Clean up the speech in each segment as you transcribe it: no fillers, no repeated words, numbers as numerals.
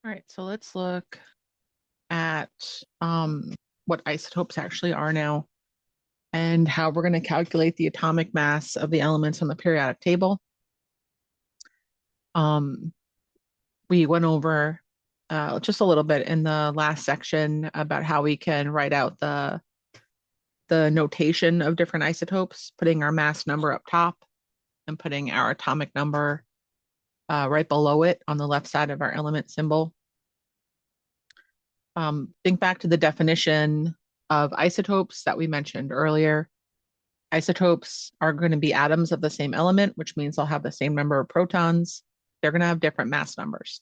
All right, so let's look at what isotopes actually are now and how we're going to calculate the atomic mass of the elements on the periodic table. Um, we went over just a little bit in the last section about how we can write out the notation of different isotopes, putting our mass number up top and putting our atomic number right below it on the left side of our element symbol. Think back to the definition of isotopes that we mentioned earlier. Isotopes are going to be atoms of the same element, which means they'll have the same number of protons. They're going to have different mass numbers.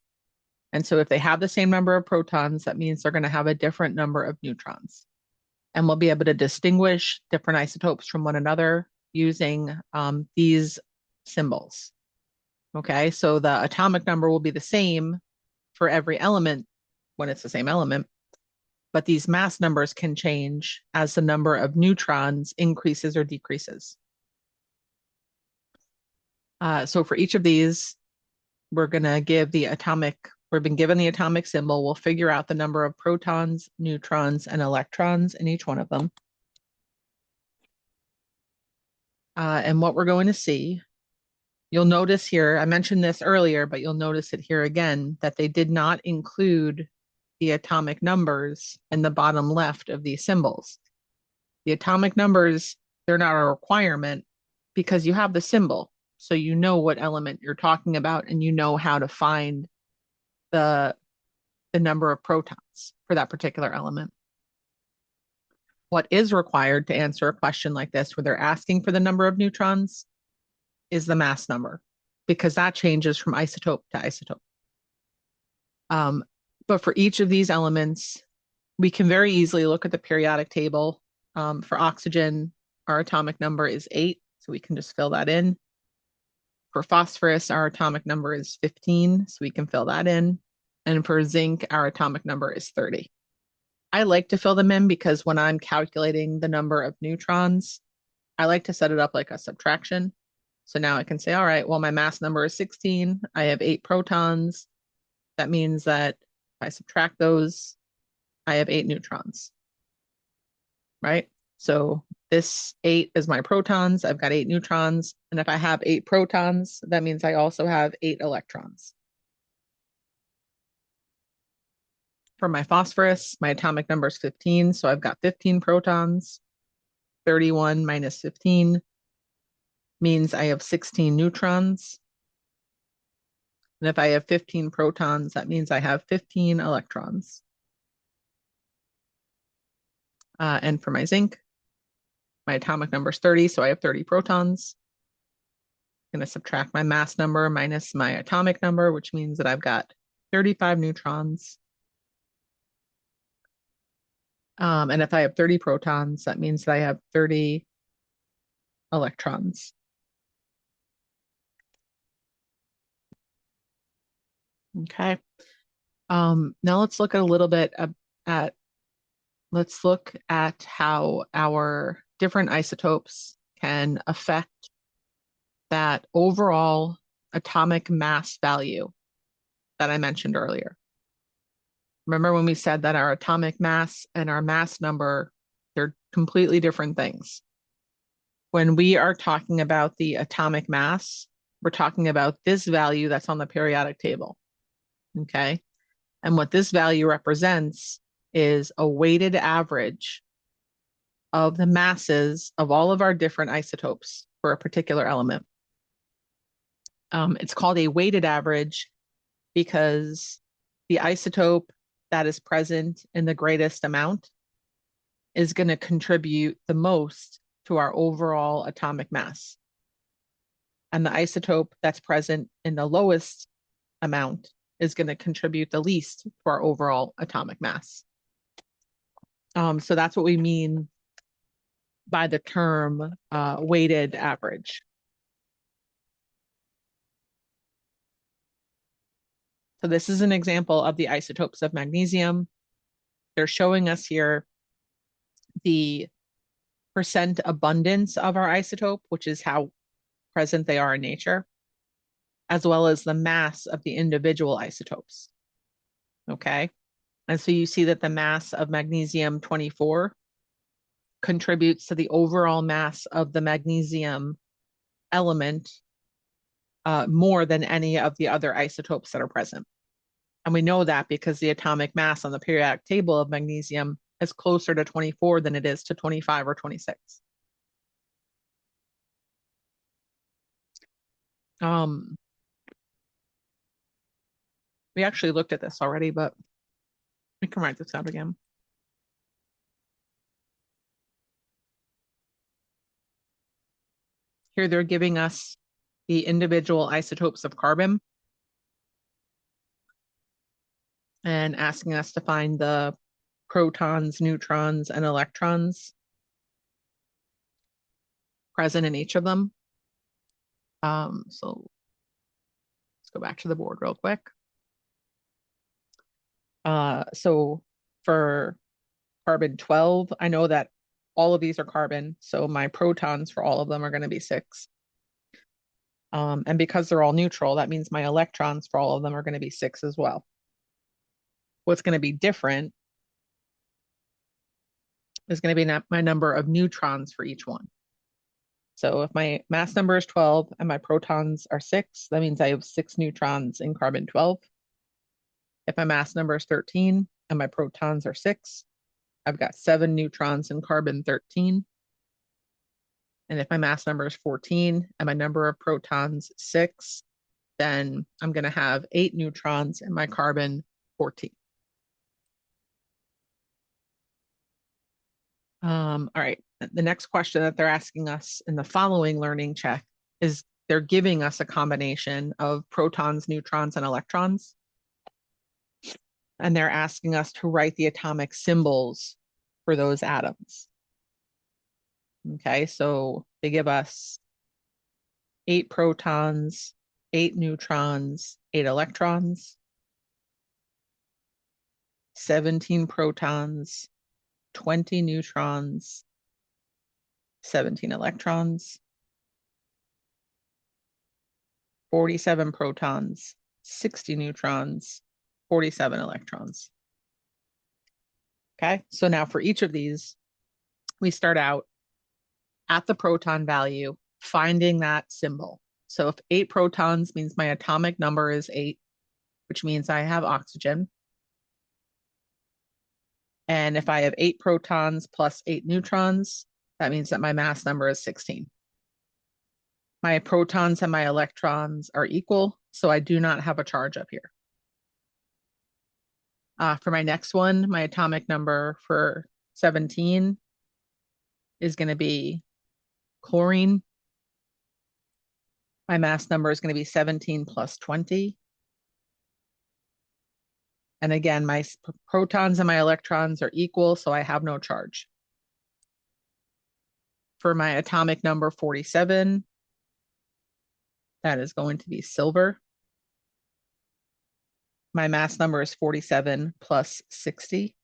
And so if they have the same number of protons, that means they're going to have a different number of neutrons. And we'll be able to distinguish different isotopes from one another using these symbols. Okay, so the atomic number will be the same for every element when it's the same element, but these mass numbers can change as the number of neutrons increases or decreases. So for each of these, we're going to give the atomic, we've been given the atomic symbol, we'll figure out the number of protons, neutrons, and electrons in each one of them. And what we're going to see, you'll notice here, I mentioned this earlier, but you'll notice it here again, that they did not include the atomic numbers in the bottom left of these symbols. The atomic numbers, they're not a requirement because you have the symbol. So you know what element you're talking about and you know how to find the number of protons for that particular element. What is required to answer a question like this, where they're asking for the number of neutrons, is the mass number, because that changes from isotope to isotope. But for each of these elements, we can very easily look at the periodic table. For oxygen, our atomic number is 8, so we can just fill that in. For phosphorus, our atomic number is 15, so we can fill that in. And for zinc, our atomic number is 30. I like to fill them in because when I'm calculating the number of neutrons, I like to set it up like a subtraction. So now I can say, all right, well, my mass number is 16. I have 8 protons. That means that if I subtract those, I have 8 neutrons, right? So this 8 is my protons. I've got 8 neutrons. And if I have 8 protons, that means I also have 8 electrons. For my phosphorus, my atomic number is 15. So I've got 15 protons. 31 minus 15 means I have 16 neutrons. And if I have 15 protons, that means I have 15 electrons. And for my zinc, my atomic number is 30, so I have 30 protons. I'm going to subtract my mass number minus my atomic number, which means that I've got 35 neutrons. And if I have 30 protons, that means that I have 30 electrons. Okay. Now let's look at a little bit at let's look at how our different isotopes can affect that overall atomic mass value that I mentioned earlier. Remember when we said that our atomic mass and our mass number, they're completely different things. When we are talking about the atomic mass, we're talking about this value that's on the periodic table. Okay. And what this value represents is a weighted average of the masses of all of our different isotopes for a particular element. It's called a weighted average because the isotope that is present in the greatest amount is going to contribute the most to our overall atomic mass. And the isotope that's present in the lowest amount is going to contribute the least to our overall atomic mass. So that's what we mean by the term weighted average. So this is an example of the isotopes of magnesium. They're showing us here the percent abundance of our isotope, which is how present they are in nature, as well as the mass of the individual isotopes. okay? And so you see that the mass of magnesium 24 contributes to the overall mass of the magnesium element more than any of the other isotopes that are present. And we know that because the atomic mass on the periodic table of magnesium is closer to 24 than it is to 25 or 26. We actually looked at this already, but we can write this out again. Here they're giving us the individual isotopes of carbon and asking us to find the protons, neutrons, and electrons present in each of them. So let's go back to the board real quick. So for carbon 12, I know that all of these are carbon, so my protons for all of them are going to be 6. And because they're all neutral, that means my electrons for all of them are going to be 6 as well. What's going to be different is going to be my number of neutrons for each one. So if my mass number is 12 and my protons are 6, that means I have 6 neutrons in carbon 12. If my mass number is 13 and my protons are 6, I've got 7 neutrons in carbon 13. And if my mass number is 14 and my number of protons 6, then I'm going to have 8 neutrons in my carbon 14. All right. The next question that they're asking us in the following learning check is they're giving us a combination of protons, neutrons, and electrons. And they're asking us to write the atomic symbols for those atoms. Okay, so they give us 8 protons, 8 neutrons, 8 electrons, 17 protons, 20 neutrons, 17 electrons, 47 protons, 60 neutrons, 47 electrons. Okay, so now for each of these, we start out at the proton value, finding that symbol. So if 8 protons means my atomic number is 8, which means I have oxygen. And if I have 8 protons plus 8 neutrons, that means that my mass number is 16. My protons and my electrons are equal, so I do not have a charge up here. For my next one, my atomic number for 17 is going to be chlorine. My mass number is going to be 17 plus 20. And again, my protons and my electrons are equal, so I have no charge. For my atomic number 47, that is going to be silver. My mass number is 47 plus 60.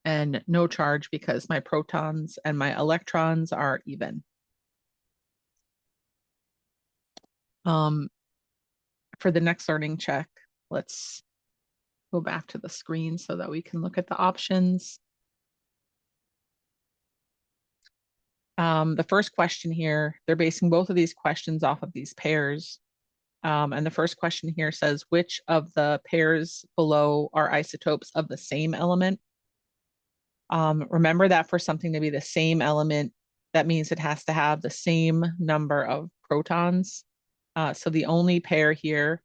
And no charge because my protons and my electrons are even. For the next learning check, let's go back to the screen so that we can look at the options. The first question here, they're basing both of these questions off of these pairs. And the first question here says, which of the pairs below are isotopes of the same element? Remember that for something to be the same element, that means it has to have the same number of protons. So the only pair here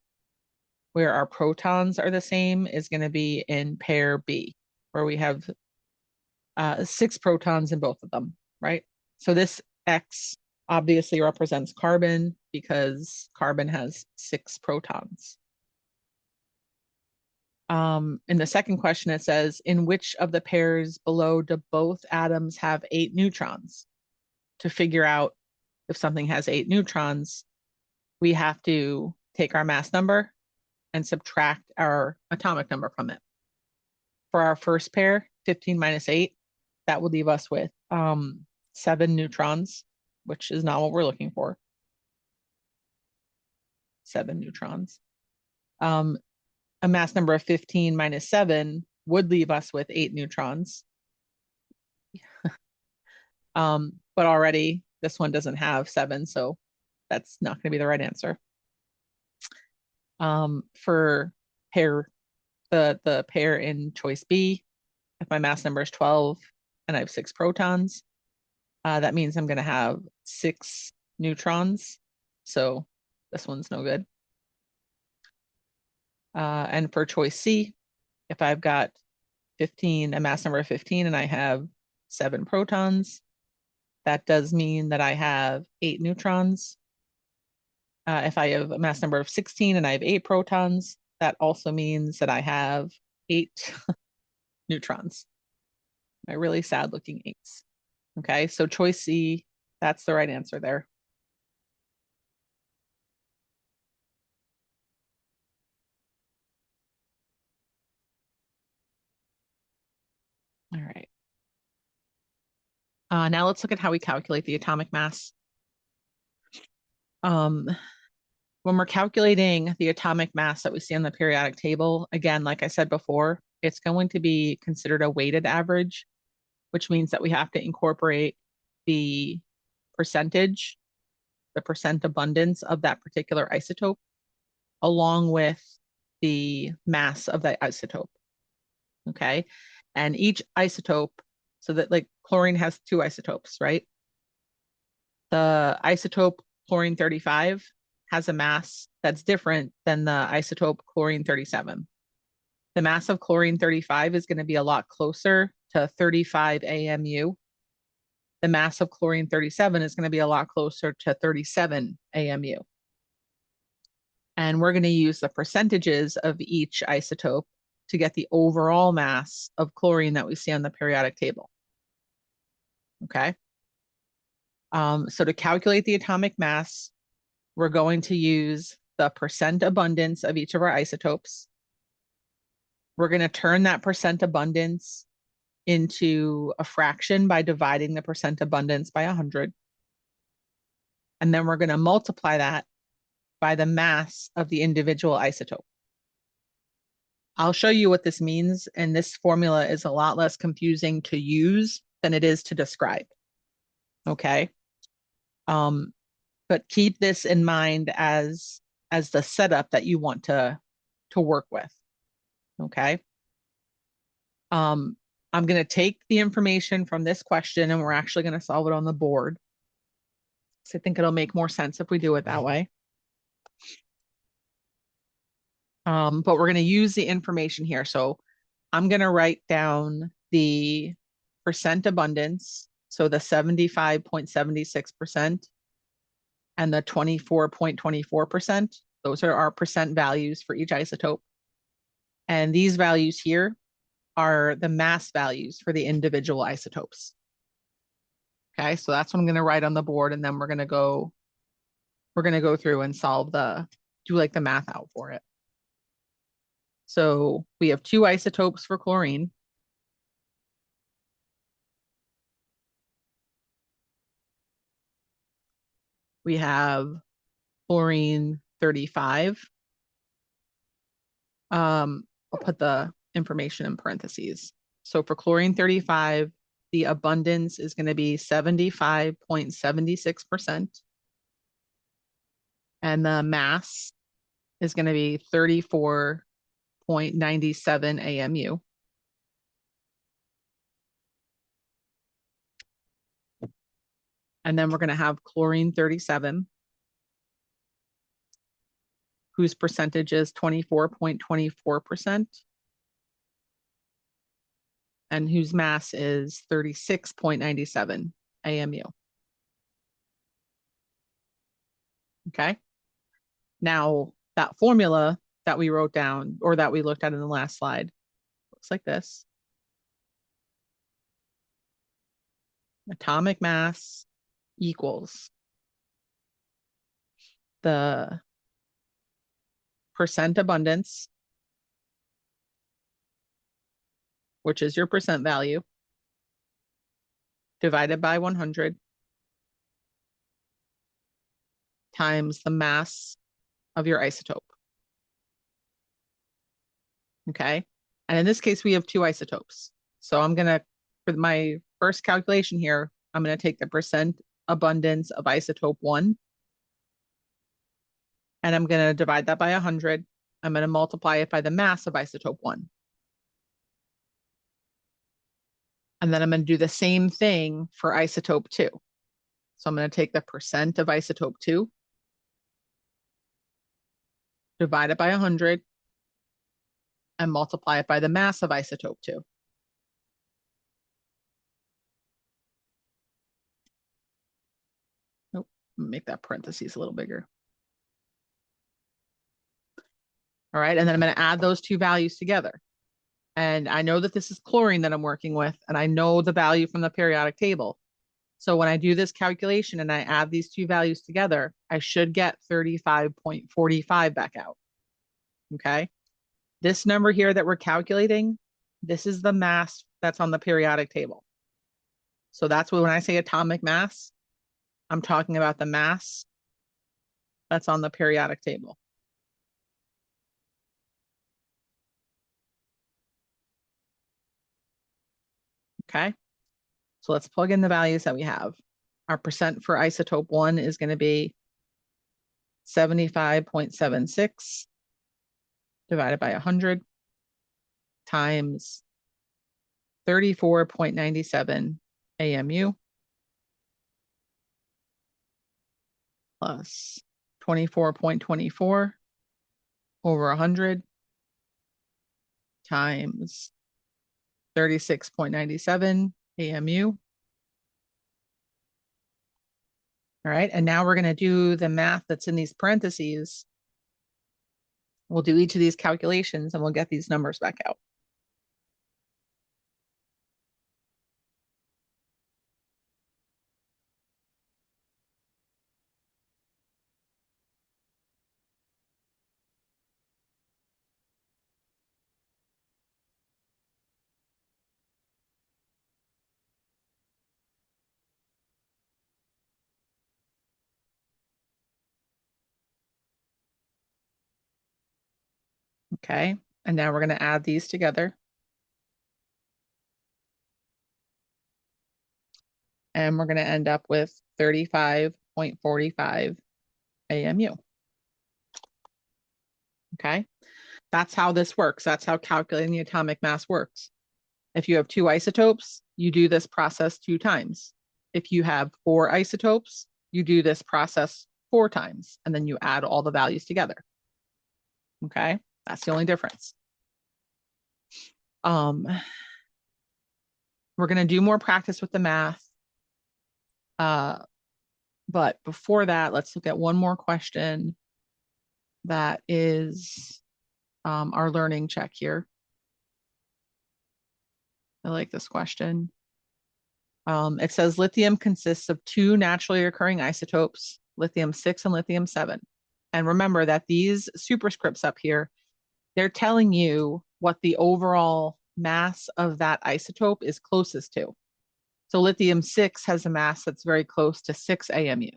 where our protons are the same is going to be in pair B, where we have 6 protons in both of them, right? So this X obviously represents carbon because carbon has 6 protons. In the second question, it says, in which of the pairs below do both atoms have 8 neutrons? To figure out if something has 8 neutrons, we have to take our mass number and subtract our atomic number from it. For our first pair, 15 minus 8, that would leave us with 7 neutrons, which is not what we're looking for. 7 neutrons. A mass number of 15 minus 7 would leave us with 8 neutrons. But already this one doesn't have 7, so that's not going to be the right answer. For the pair in choice B, if my mass number is 12 and I have 6 protons, that means I'm going to have 6 neutrons. So this one's no good. And for choice C, if I've got a mass number of 15 and I have 7 protons, that does mean that I have 8 neutrons. If I have a mass number of 16 and I have 8 protons, that also means that I have 8 neutrons. My really sad looking 8s. Okay, so choice C, that's the right answer there. All right. Now let's look at how we calculate the atomic mass. When we're calculating the atomic mass that we see on the periodic table, again, like I said before, it's going to be considered a weighted average, which means that we have to incorporate the percentage, the percent abundance of that particular isotope, along with the mass of that isotope. Okay. And each isotope, so that like chlorine has 2 isotopes, right? The isotope chlorine 35 has a mass that's different than the isotope chlorine 37. The mass of chlorine 35 is going to be a lot closer to 35 AMU. The mass of chlorine 37 is going to be a lot closer to 37 AMU. And we're going to use the percentages of each isotope to get the overall mass of chlorine that we see on the periodic table. Okay. So to calculate the atomic mass, we're going to use the percent abundance of each of our isotopes. We're going to turn that percent abundance into a fraction by dividing the percent abundance by 100. And then we're going to multiply that by the mass of the individual isotope. I'll show you what this means, and this formula is a lot less confusing to use than it is to describe. Okay. But keep this in mind as the setup that you want to work with. Okay. I'm going to take the information from this question and we're actually going to solve it on the board. So I think it'll make more sense if we do it that way. But we're going to use the information here. So I'm going to write down the percent abundance. So the 75.76% and the 24.24%. Those are our percent values for each isotope. And these values here are the mass values for the individual isotopes. Okay, so that's what I'm going to write on the board, and then we're going to go through and do like the math out for it. So we have 2 isotopes for chlorine. We have chlorine 35. I'll put the information in parentheses. So for chlorine 35, the abundance is going to be 75.76%. And the mass is going to be 34.97 AMU. And then we're going to have chlorine 37, whose percentage is 24.24%, and whose mass is 36.97 AMU. Okay. Now, that formula that we wrote down, or that we looked at in the last slide, looks like this. Atomic mass equals the percent abundance, which is your percent value, divided by 100 times the mass of your isotope. okay? And in this case, we have two isotopes. So I'm gonna, for my first calculation here, I'm gonna take the percent abundance of isotope 1, and I'm gonna divide that by 100. I'm gonna multiply it by the mass of isotope 1. And then I'm gonna do the same thing for isotope 2. So I'm gonna take the percent of isotope 2, divide it by 100, and multiply it by the mass of isotope 2. Nope, make that parentheses a little bigger. All right, and then I'm going to add those two values together. And I know that this is chlorine that I'm working with, and I know the value from the periodic table. So when I do this calculation and I add these two values together, I should get 35.45 back out. Okay. This number here that we're calculating, this is the mass that's on the periodic table. So that's when I say atomic mass, I'm talking about the mass that's on the periodic table. Okay. So let's plug in the values that we have. Our percent for isotope 1 is going to be 75.76 divided by 100 times 34.97 AMU plus 24.24 over 100 times 36.97 AMU. All right, and now we're going to do the math that's in these parentheses. We'll do each of these calculations and we'll get these numbers back out. Okay, and now we're going to add these together. And we're going to end up with 35.45 AMU. Okay, that's how this works. That's how calculating the atomic mass works. If you have two isotopes, you do this process 2 times. If you have 4 isotopes, you do this process 4 times, and then you add all the values together. Okay, that's the only difference. We're going to do more practice with the math. But before that, let's look at one more question that is our learning check here. I like this question. It says lithium consists of 2 naturally occurring isotopes, lithium-6 and lithium-7. And remember that these superscripts up here, they're telling you what the overall mass of that isotope is closest to. So lithium-6 has a mass that's very close to 6 AMU.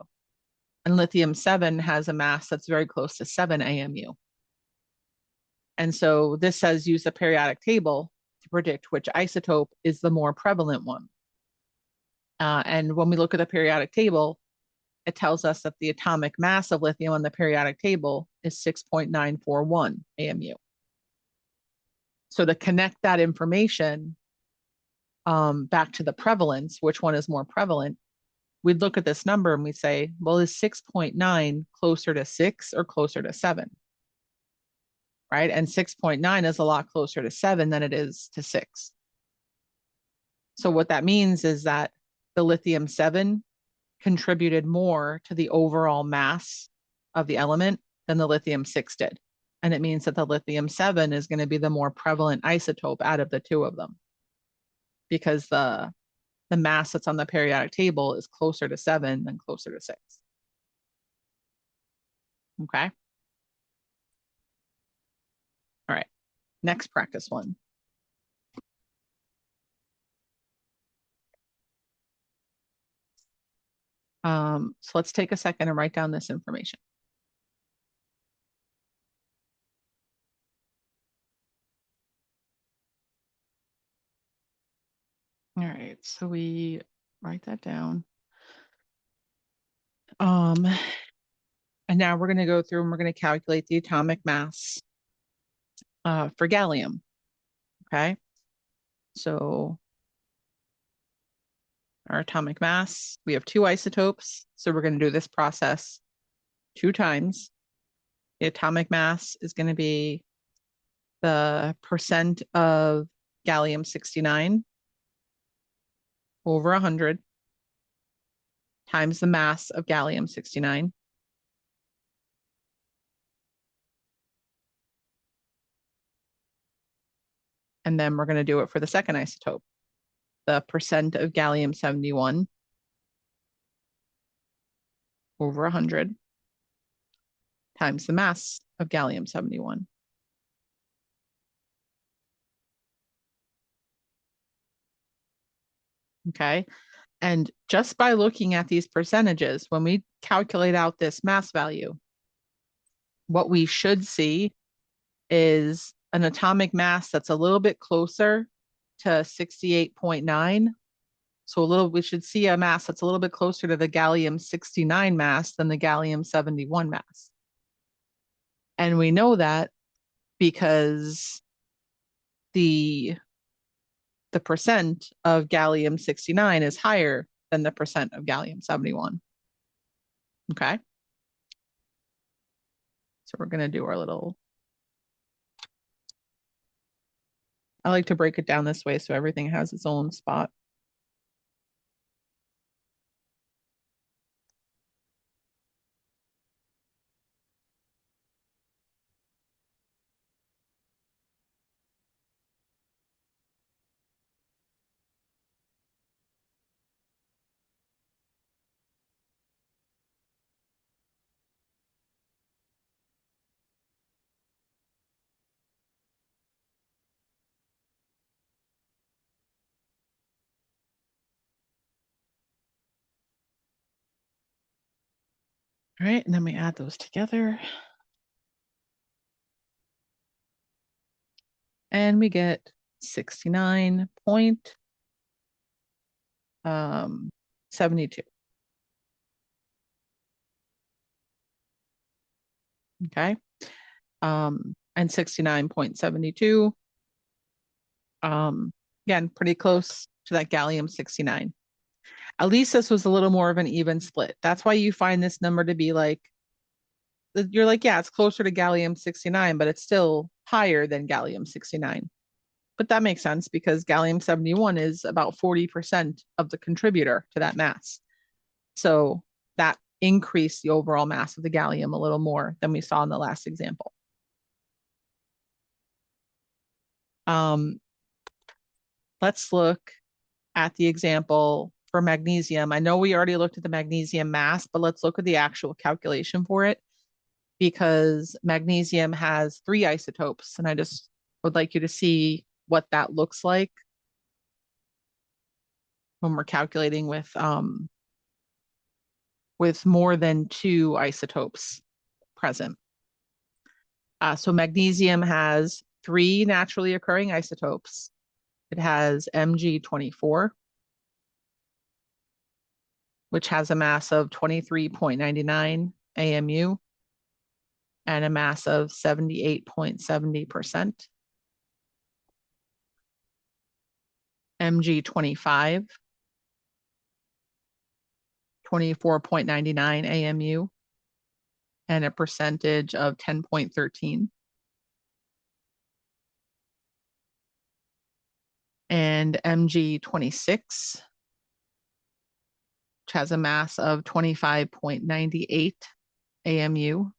And lithium-7 has a mass that's very close to 7 AMU. And so this says use the periodic table to predict which isotope is the more prevalent one. And when we look at the periodic table, it tells us that the atomic mass of lithium on the periodic table is 6.941 AMU. So to connect that information back to the prevalence, which one is more prevalent, we'd look at this number and we'd say, well, is 6.9 closer to 6 or closer to 7? Right? And 6.9 is a lot closer to 7 than it is to 6. So what that means is that the lithium-7 contributed more to the overall mass of the element than the lithium-6 did. And it means that the lithium-7 is going to be the more prevalent isotope out of the 2 of them, because the mass that's on the periodic table is closer to 7 than closer to 6. Okay. All right. Next practice one. So let's take a second and write down this information. All right, so we write that down. And now we're going to go through and we're going to calculate the atomic mass for gallium. Okay, so our atomic mass, we have two isotopes, so we're going to do this process 2 times. The atomic mass is going to be the percent of gallium-69 over 100 times the mass of gallium-69. And then we're going to do it for the second isotope, the percent of gallium-71 over 100 times the mass of gallium-71. Okay. And just by looking at these percentages, when we calculate out this mass value, what we should see is an atomic mass that's a little bit closer to 68.9. So we should see a mass that's a little bit closer to the gallium-69 mass than the gallium-71 mass. And we know that because the percent of gallium-69 is higher than the percent of gallium-71. Okay. So we're going to do our little, I like to break it down this way so everything has its own spot. All right, and then we add those together. And we get 69.72. Okay. And 69.72, again, pretty close to that gallium-69. At least this was a little more of an even split. That's why you find this number to be like, you're like, yeah, it's closer to gallium-69, but it's still higher than gallium-69. But that makes sense because gallium-71 is about 40% of the contributor to that mass. So that increased the overall mass of the gallium a little more than we saw in the last example. Let's look at the example for magnesium. I know we already looked at the magnesium mass, but let's look at the actual calculation for it because magnesium has 3 isotopes, and I just would like you to see what that looks like when we're calculating with more than 2 isotopes present. So magnesium has 3 naturally occurring isotopes. It has Mg24, which has a mass of 23.99 AMU and a mass of 78.70%. Mg25, 24.99 AMU and a percentage of 10.13. And Mg26, which has a mass of 25.98 AMU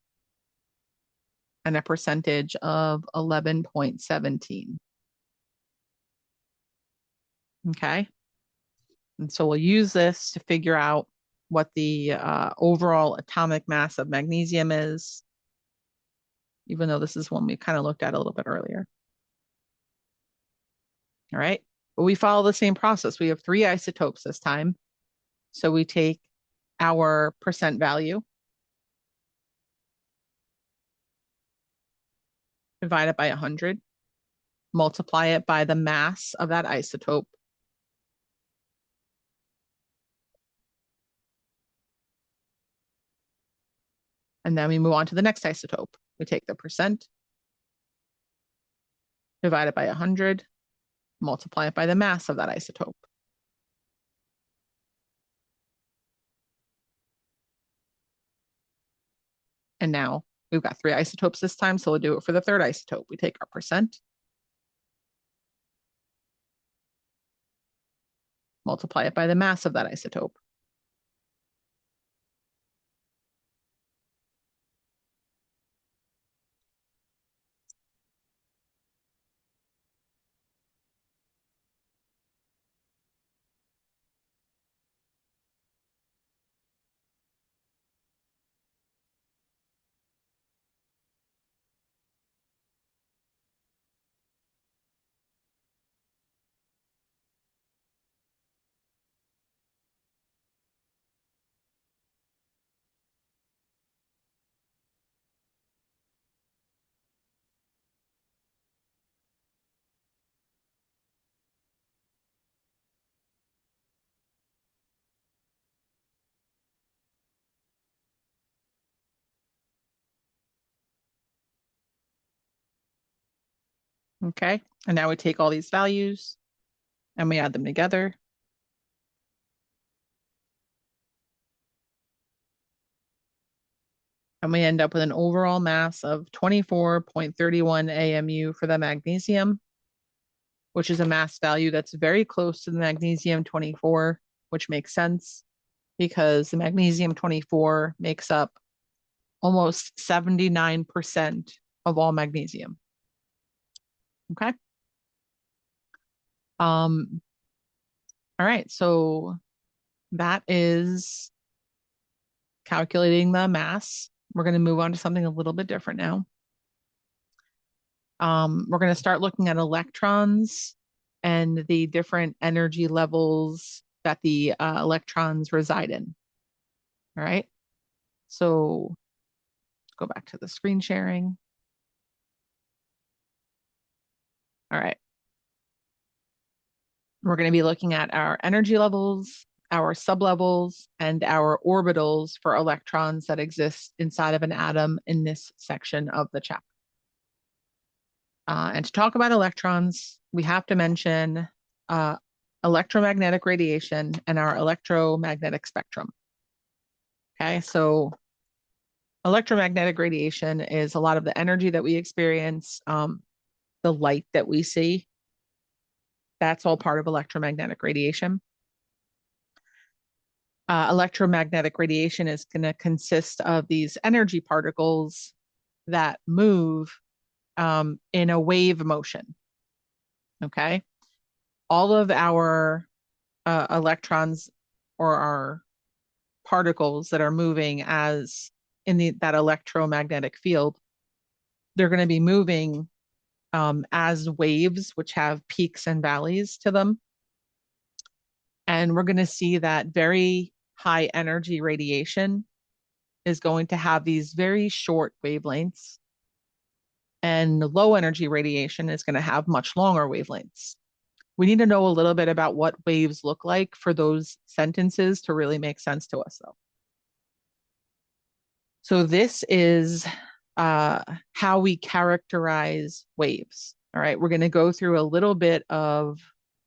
and a percentage of 11.17. Okay. And so we'll use this to figure out what the overall atomic mass of magnesium is, even though this is one we kind of looked at a little bit earlier. All right. But we follow the same process. We have 3 isotopes this time. So we take our percent value, divide it by 100, multiply it by the mass of that isotope, And then we move on to the next isotope. We take the percent, divide it by 100, multiply it by the mass of that isotope. And now we've got 3 isotopes this time, so we'll do it for the third isotope. We take our percent, multiply it by the mass of that isotope. Okay, and now we take all these values and we add them together. And we end up with an overall mass of 24.31 AMU for the magnesium, which is a mass value that's very close to the magnesium 24, which makes sense because the magnesium 24 makes up almost 79% of all magnesium. Okay. All right, so that is calculating the mass. We're going to move on to something a little bit different now. We're going to start looking at electrons and the different energy levels that the electrons reside in. All right, so go back to the screen sharing. All right. We're going to be looking at our energy levels, our sublevels, and our orbitals for electrons that exist inside of an atom in this section of the chapter. And to talk about electrons, we have to mention electromagnetic radiation and our electromagnetic spectrum. Okay, so electromagnetic radiation is a lot of the energy that we experience, the light that we see. That's all part of electromagnetic radiation. Electromagnetic radiation is going to consist of these energy particles that move in a wave motion. Okay. All of our electrons or our particles that are moving as in that electromagnetic field, they're going to be moving as waves, which have peaks and valleys to them. And we're going to see that very high energy radiation is going to have these very short wavelengths, and low energy radiation is going to have much longer wavelengths. We need to know a little bit about what waves look like for those sentences to really make sense to us, though. So this is how we characterize waves. All right, we're going to go through a little bit of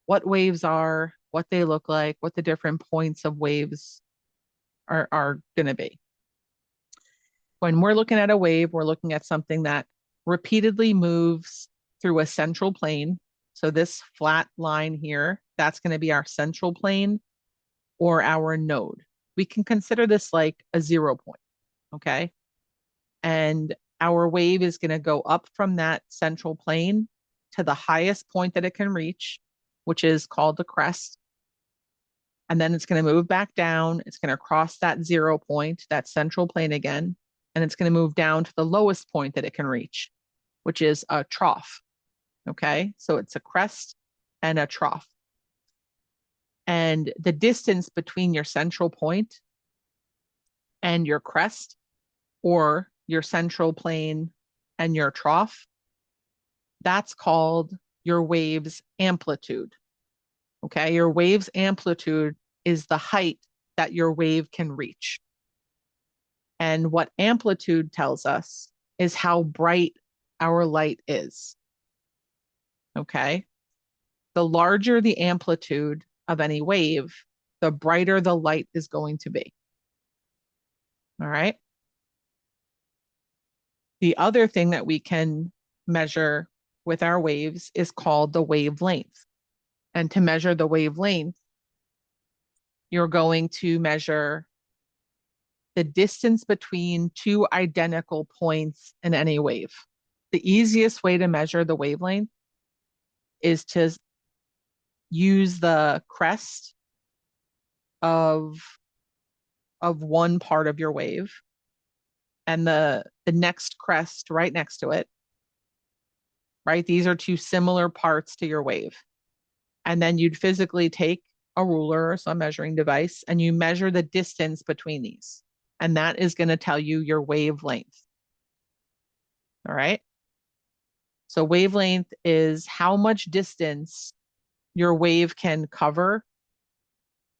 what waves are, what they look like, what the different points of waves are going to be. When we're looking at a wave, we're looking at something that repeatedly moves through a central plane. So this flat line here, that's going to be our central plane or our node. We can consider this like a 0 point, okay? And our wave is going to go up from that central plane to the highest point that it can reach, which is called the crest. And then it's going to move back down. It's going to cross that 0 point, that central plane again, and it's going to move down to the lowest point that it can reach, which is a trough. Okay, so it's a crest and a trough. And the distance between your central point and your crest, or your central plane and your trough, that's called your wave's amplitude. Okay, your wave's amplitude is the height that your wave can reach. And what amplitude tells us is how bright our light is. Okay. The larger the amplitude of any wave, the brighter the light is going to be. All right. The other thing that we can measure with our waves is called the wavelength. And to measure the wavelength, you're going to measure the distance between two identical points in any wave. The easiest way to measure the wavelength is to use the crest of one part of your wave and the next crest right next to it, right? These are two similar parts to your wave. And then you'd physically take a ruler or some measuring device and you measure the distance between these. And that is going to tell you your wavelength. All right. So wavelength is how much distance your wave can cover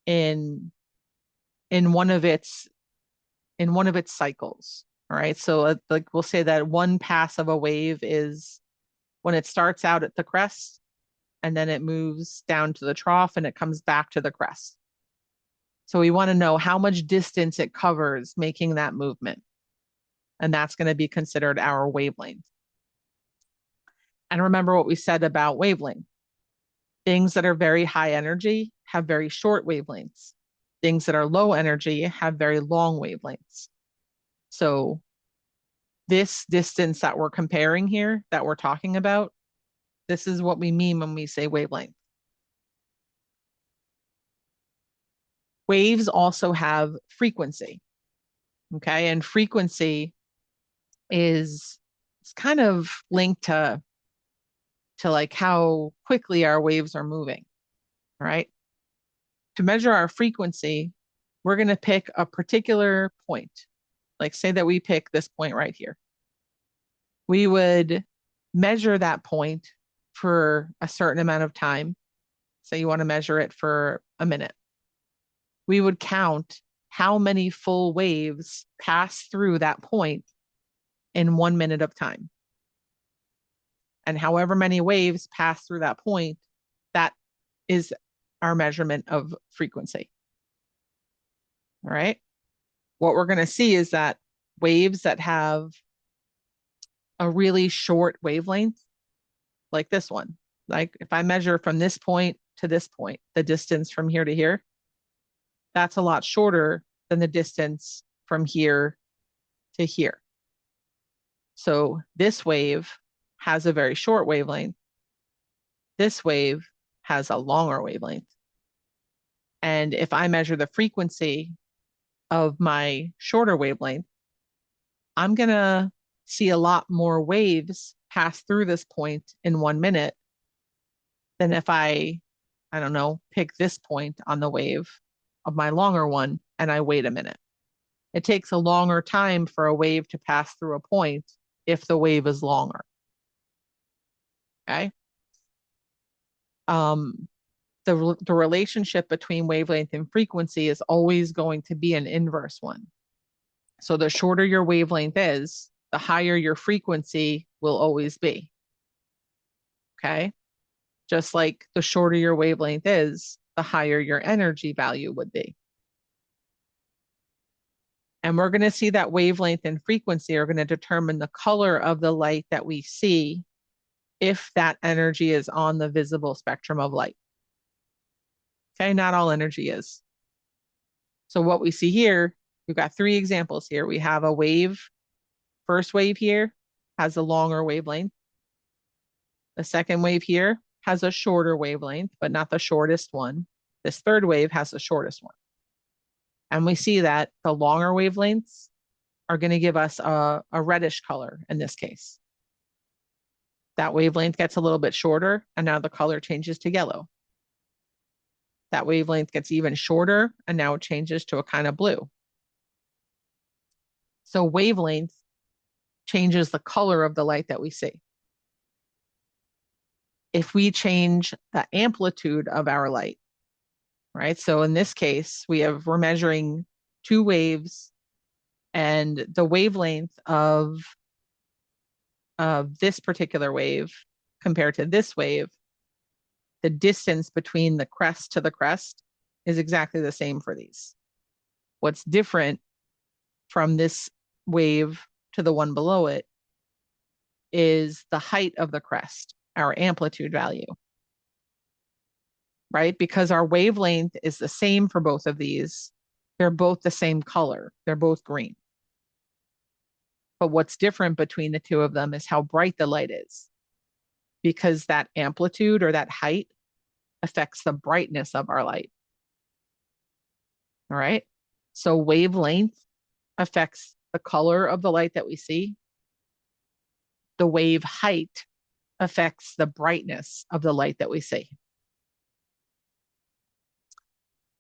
in one of its cycles. All right. So like we'll say that one pass of a wave is when it starts out at the crest and then it moves down to the trough and it comes back to the crest. So we want to know how much distance it covers making that movement. And that's going to be considered our wavelength. And remember what we said about wavelength. Things that are very high energy have very short wavelengths. Things that are low energy have very long wavelengths. So this distance that we're comparing here, that we're talking about, this is what we mean when we say wavelength. Waves also have frequency. Okay. And frequency is it's kind of linked to like how quickly our waves are moving, right? To measure our frequency, we're going to pick a particular point. Like say that we pick this point right here. We would measure that point for a certain amount of time. Say you want to measure it for a minute. We would count how many full waves pass through that point in 1 minute of time. And however many waves pass through that point, that is our measurement of frequency. All right. What we're going to see is that waves that have a really short wavelength, like this one, like if I measure from this point to this point, the distance from here to here, that's a lot shorter than the distance from here to here. So this wave has a very short wavelength. This wave has a longer wavelength. And if I measure the frequency of my shorter wavelength, I'm going to see a lot more waves pass through this point in 1 minute than if I don't know, pick this point on the wave of my longer one and I wait a minute. It takes a longer time for a wave to pass through a point if the wave is longer. Okay. The relationship between wavelength and frequency is always going to be an inverse one. So the shorter your wavelength is, the higher your frequency will always be. Okay. Just like the shorter your wavelength is, the higher your energy value would be. And we're going to see that wavelength and frequency are going to determine the color of the light that we see if that energy is on the visible spectrum of light. Okay, not all energy is. So what we see here, we've got 3 examples here. We have a wave. First wave here has a longer wavelength. The second wave here has a shorter wavelength, but not the shortest one. This third wave has the shortest one. And we see that the longer wavelengths are going to give us a reddish color in this case. That wavelength gets a little bit shorter, and now the color changes to yellow. That wavelength gets even shorter, and now it changes to a kind of blue. So wavelength changes the color of the light that we see. If we change the amplitude of our light, right? So in this case, we're measuring 2 waves And the wavelength of this particular wave compared to this wave, the distance between the crest to the crest is exactly the same for these. What's different from this wave to the one below it is the height of the crest, our amplitude value, right? Because our wavelength is the same for both of these. They're both the same color. They're both green. But what's different between the two of them is how bright the light is, because that amplitude or that height affects the brightness of our light. All right. So wavelength affects the color of the light that we see. The wave height affects the brightness of the light that we see.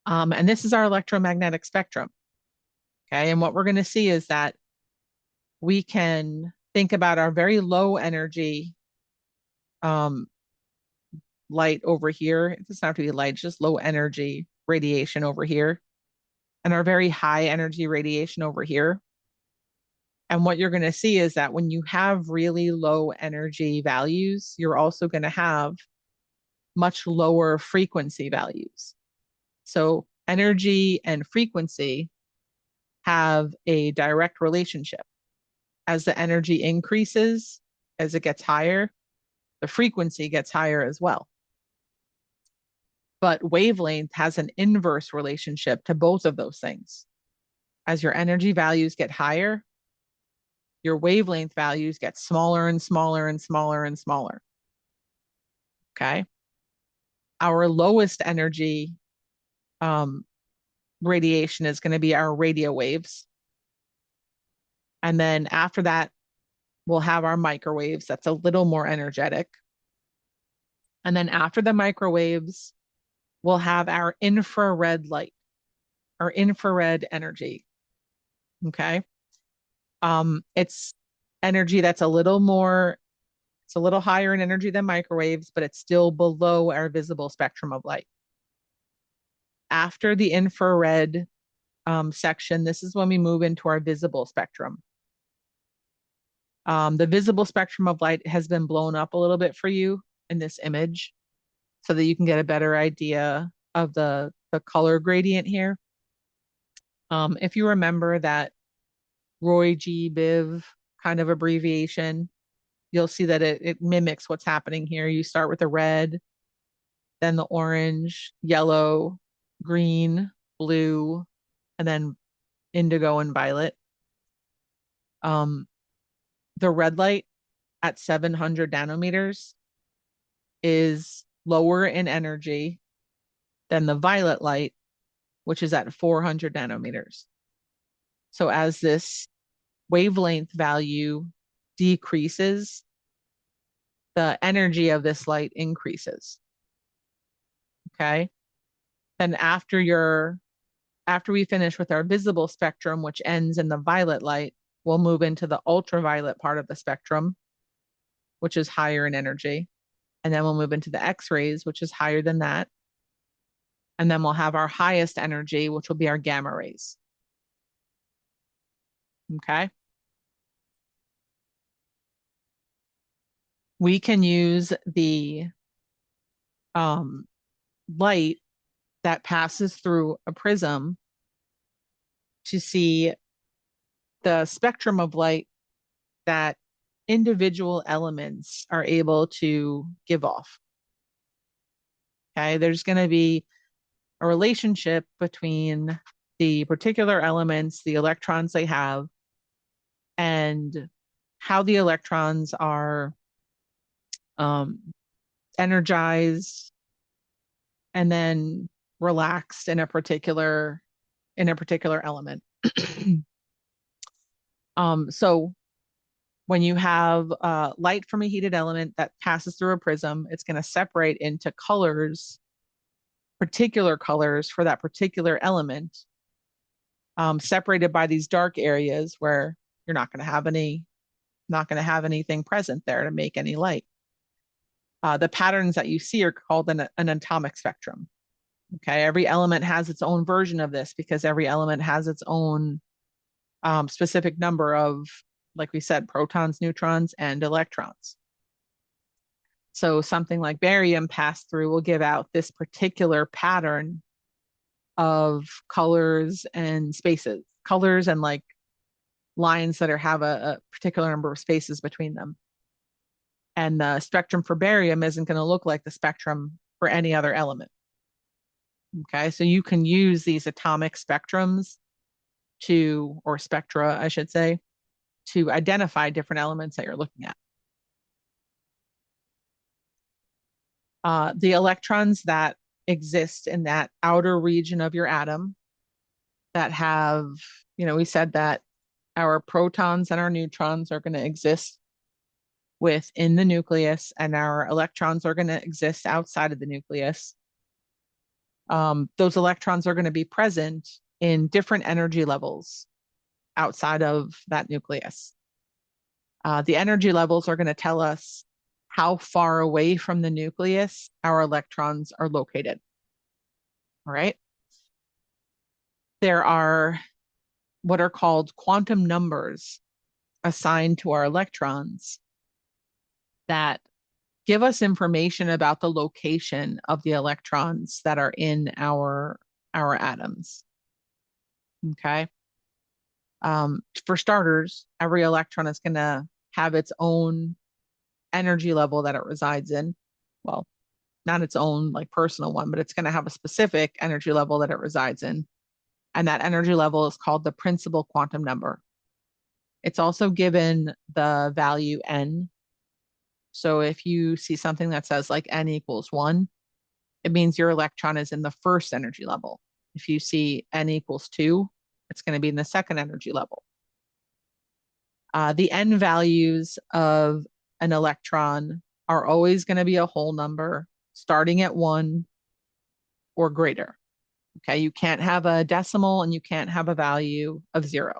And this is our electromagnetic spectrum. Okay. And what we're going to see is that we can think about our very low energy light over here. It doesn't have to be light, just low energy radiation over here, and our very high energy radiation over here. And what you're going to see is that when you have really low energy values, you're also going to have much lower frequency values. So energy and frequency have a direct relationship. As the energy increases, as it gets higher, the frequency gets higher as well. But wavelength has an inverse relationship to both of those things. As your energy values get higher, your wavelength values get smaller and smaller and smaller and smaller. Okay. Our lowest energy radiation is going to be our radio waves. And then after that, we'll have our microwaves. That's a little more energetic. And then after the microwaves, we'll have our infrared light, our infrared energy. Okay. It's energy that's a little more, it's a little higher in energy than microwaves, but it's still below our visible spectrum of light. After the infrared section, this is when we move into our visible spectrum. The visible spectrum of light has been blown up a little bit for you in this image so that you can get a better idea of the color gradient here. If you remember that Roy G. Biv kind of abbreviation, you'll see that it mimics what's happening here. You start with the red, then the orange, yellow, green, blue, and then indigo and violet. The red light at 700 nanometers is lower in energy than the violet light, which is at 400 nanometers. So as this wavelength value decreases, the energy of this light increases. Okay. Then after we finish with our visible spectrum, which ends in the violet light, we'll move into the ultraviolet part of the spectrum, which is higher in energy. And then we'll move into the X-rays, which is higher than that. And then we'll have our highest energy, which will be our gamma rays. Okay. We can use the light that passes through a prism to see the spectrum of light that individual elements are able to give off. Okay, there's going to be a relationship between the particular elements, the electrons they have, and how the electrons are energized and then relaxed in a particular element. So when you have light from a heated element that passes through a prism, it's going to separate into colors, particular colors for that particular element, separated by these dark areas where you're not going to have anything present there to make any light. The patterns that you see are called an atomic spectrum. Okay, every element has its own version of this because every element has its own specific number of, like we said, protons, neutrons, and electrons. So something like barium passed through will give out this particular pattern of colors and spaces, colors and like lines that have a particular number of spaces between them. And the spectrum for barium isn't going to look like the spectrum for any other element. Okay, so you can use these atomic spectrums to, or spectra, I should say, to identify different elements that you're looking at. The electrons that exist in that outer region of your atom that have, we said that our protons and our neutrons are going to exist within the nucleus, and our electrons are going to exist outside of the nucleus. Those electrons are going to be present in different energy levels outside of that nucleus. The energy levels are going to tell us how far away from the nucleus our electrons are located. All right. There are what are called quantum numbers assigned to our electrons that give us information about the location of the electrons that are in our atoms. Okay. For starters, every electron is going to have its own energy level that it resides in. Well, not its own like personal one, but it's going to have a specific energy level that it resides in. And that energy level is called the principal quantum number. It's also given the value n. So if you see something that says like n equals 1, it means your electron is in the first energy level. If you see n equals 2, it's going to be in the second energy level. The n values of an electron are always going to be a whole number starting at 1 or greater. Okay, you can't have a decimal and you can't have a value of 0.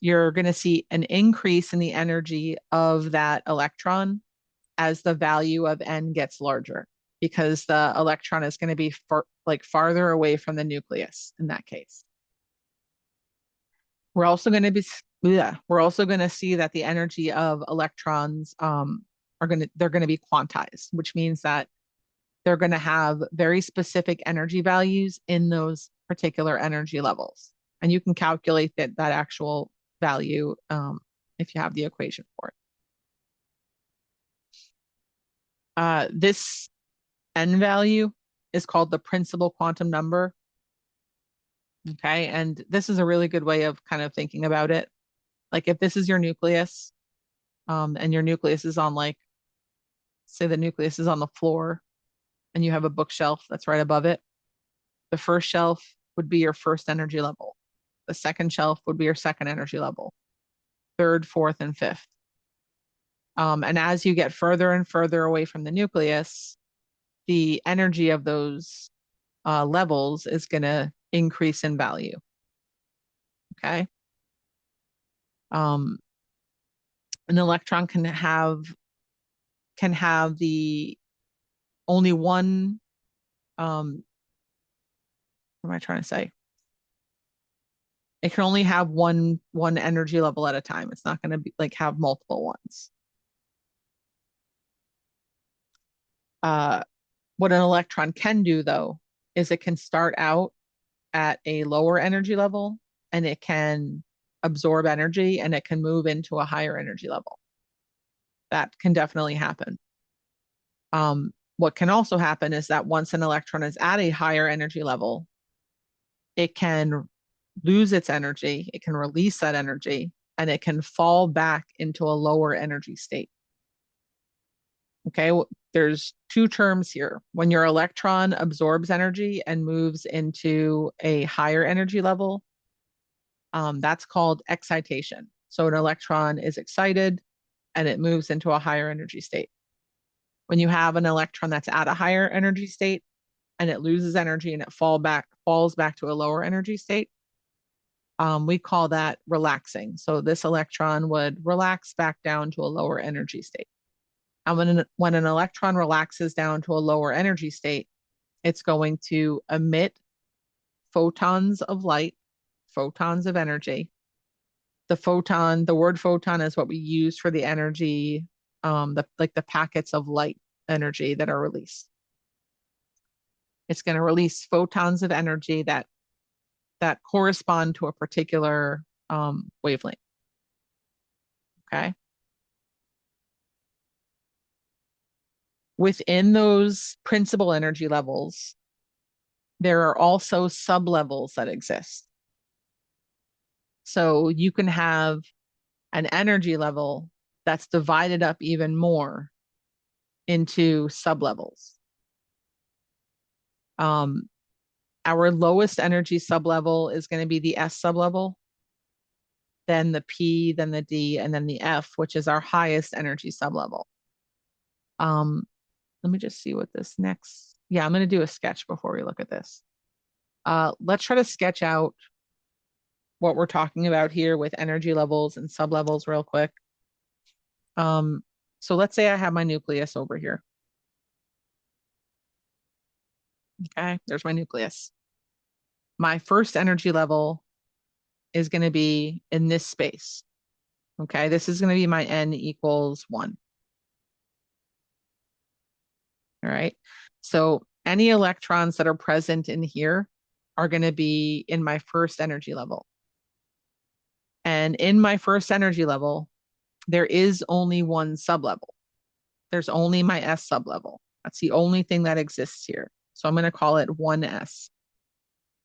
You're going to see an increase in the energy of that electron as the value of n gets larger, because the electron is going to be farther away from the nucleus in that case. We're also going to see that the energy of electrons they're going to be quantized, which means that they're going to have very specific energy values in those particular energy levels. And you can calculate that actual value if you have the equation for it. This n value is called the principal quantum number. Okay, and this is a really good way of kind of thinking about it. Like if this is your nucleus, and your nucleus is on say the nucleus is on the floor, and you have a bookshelf that's right above it. The first shelf would be your first energy level. The second shelf would be your second energy level. Third, fourth, and fifth. And as you get further and further away from the nucleus, the energy of those levels is going to increase in value. Okay. An electron can have the only one, what am I trying to say? It can only have one energy level at a time. It's not going to be have multiple ones. What an electron can do though is it can start out at a lower energy level, and it can absorb energy, and it can move into a higher energy level. That can definitely happen. What can also happen is that once an electron is at a higher energy level, it can lose its energy, it can release that energy, and it can fall back into a lower energy state. Okay, there's two terms here. When your electron absorbs energy and moves into a higher energy level, that's called excitation. So an electron is excited and it moves into a higher energy state. When you have an electron that's at a higher energy state and it loses energy and it falls back to a lower energy state, we call that relaxing. So this electron would relax back down to a lower energy state. And when an electron relaxes down to a lower energy state, it's going to emit photons of light photons of energy. The word photon is what we use for the energy, like the packets of light energy that are released. It's going to release photons of energy that correspond to a particular wavelength. Okay. Within those principal energy levels, there are also sublevels that exist. So you can have an energy level that's divided up even more into sublevels. Our lowest energy sublevel is going to be the S sublevel, then the P, then the D, and then the F, which is our highest energy sublevel. Let me just see what this next. Yeah, I'm going to do a sketch before we look at this. Let's try to sketch out what we're talking about here with energy levels and sublevels real quick. So let's say I have my nucleus over here. Okay, there's my nucleus. My first energy level is going to be in this space. Okay, this is going to be my N equals 1. All right, so any electrons that are present in here are going to be in my first energy level. And in my first energy level, there is only one sublevel. There's only my S sublevel. That's the only thing that exists here. So I'm going to call it 1S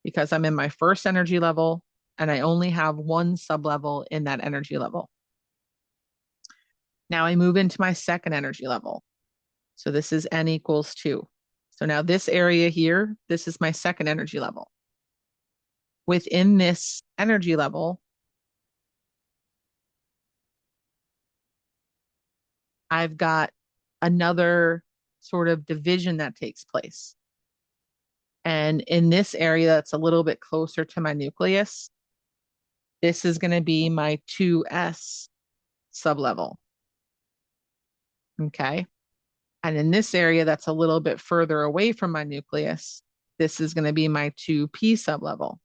because I'm in my first energy level and I only have one sublevel in that energy level. Now I move into my second energy level. So this is N equals 2. So now this area here, this is my second energy level. Within this energy level, I've got another sort of division that takes place. And in this area that's a little bit closer to my nucleus, this is going to be my 2S sublevel. Okay. And in this area that's a little bit further away from my nucleus, this is going to be my 2P sublevel.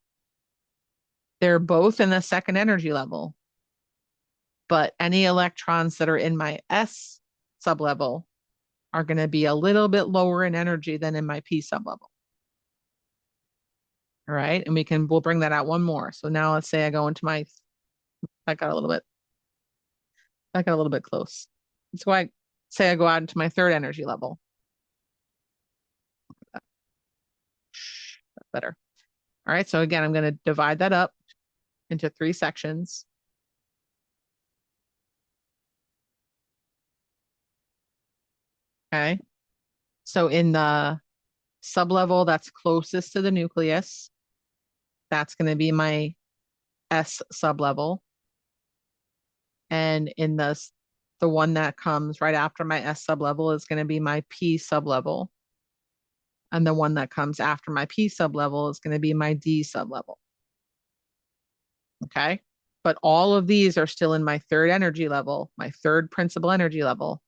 They're both in the second energy level, but any electrons that are in my S sublevel are going to be a little bit lower in energy than in my P sublevel. All right. And we'll bring that out one more. So now let's say I go into I got a little bit close. So I say I go out into my third energy level. That's better. All right. So again, I'm going to divide that up into 3 sections. Okay. So in the sublevel that's closest to the nucleus, that's going to be my S sublevel. And in the one that comes right after my S sublevel is going to be my P sublevel. And the one that comes after my P sublevel is going to be my D sublevel. Okay. But all of these are still in my third energy level, my third principal energy level.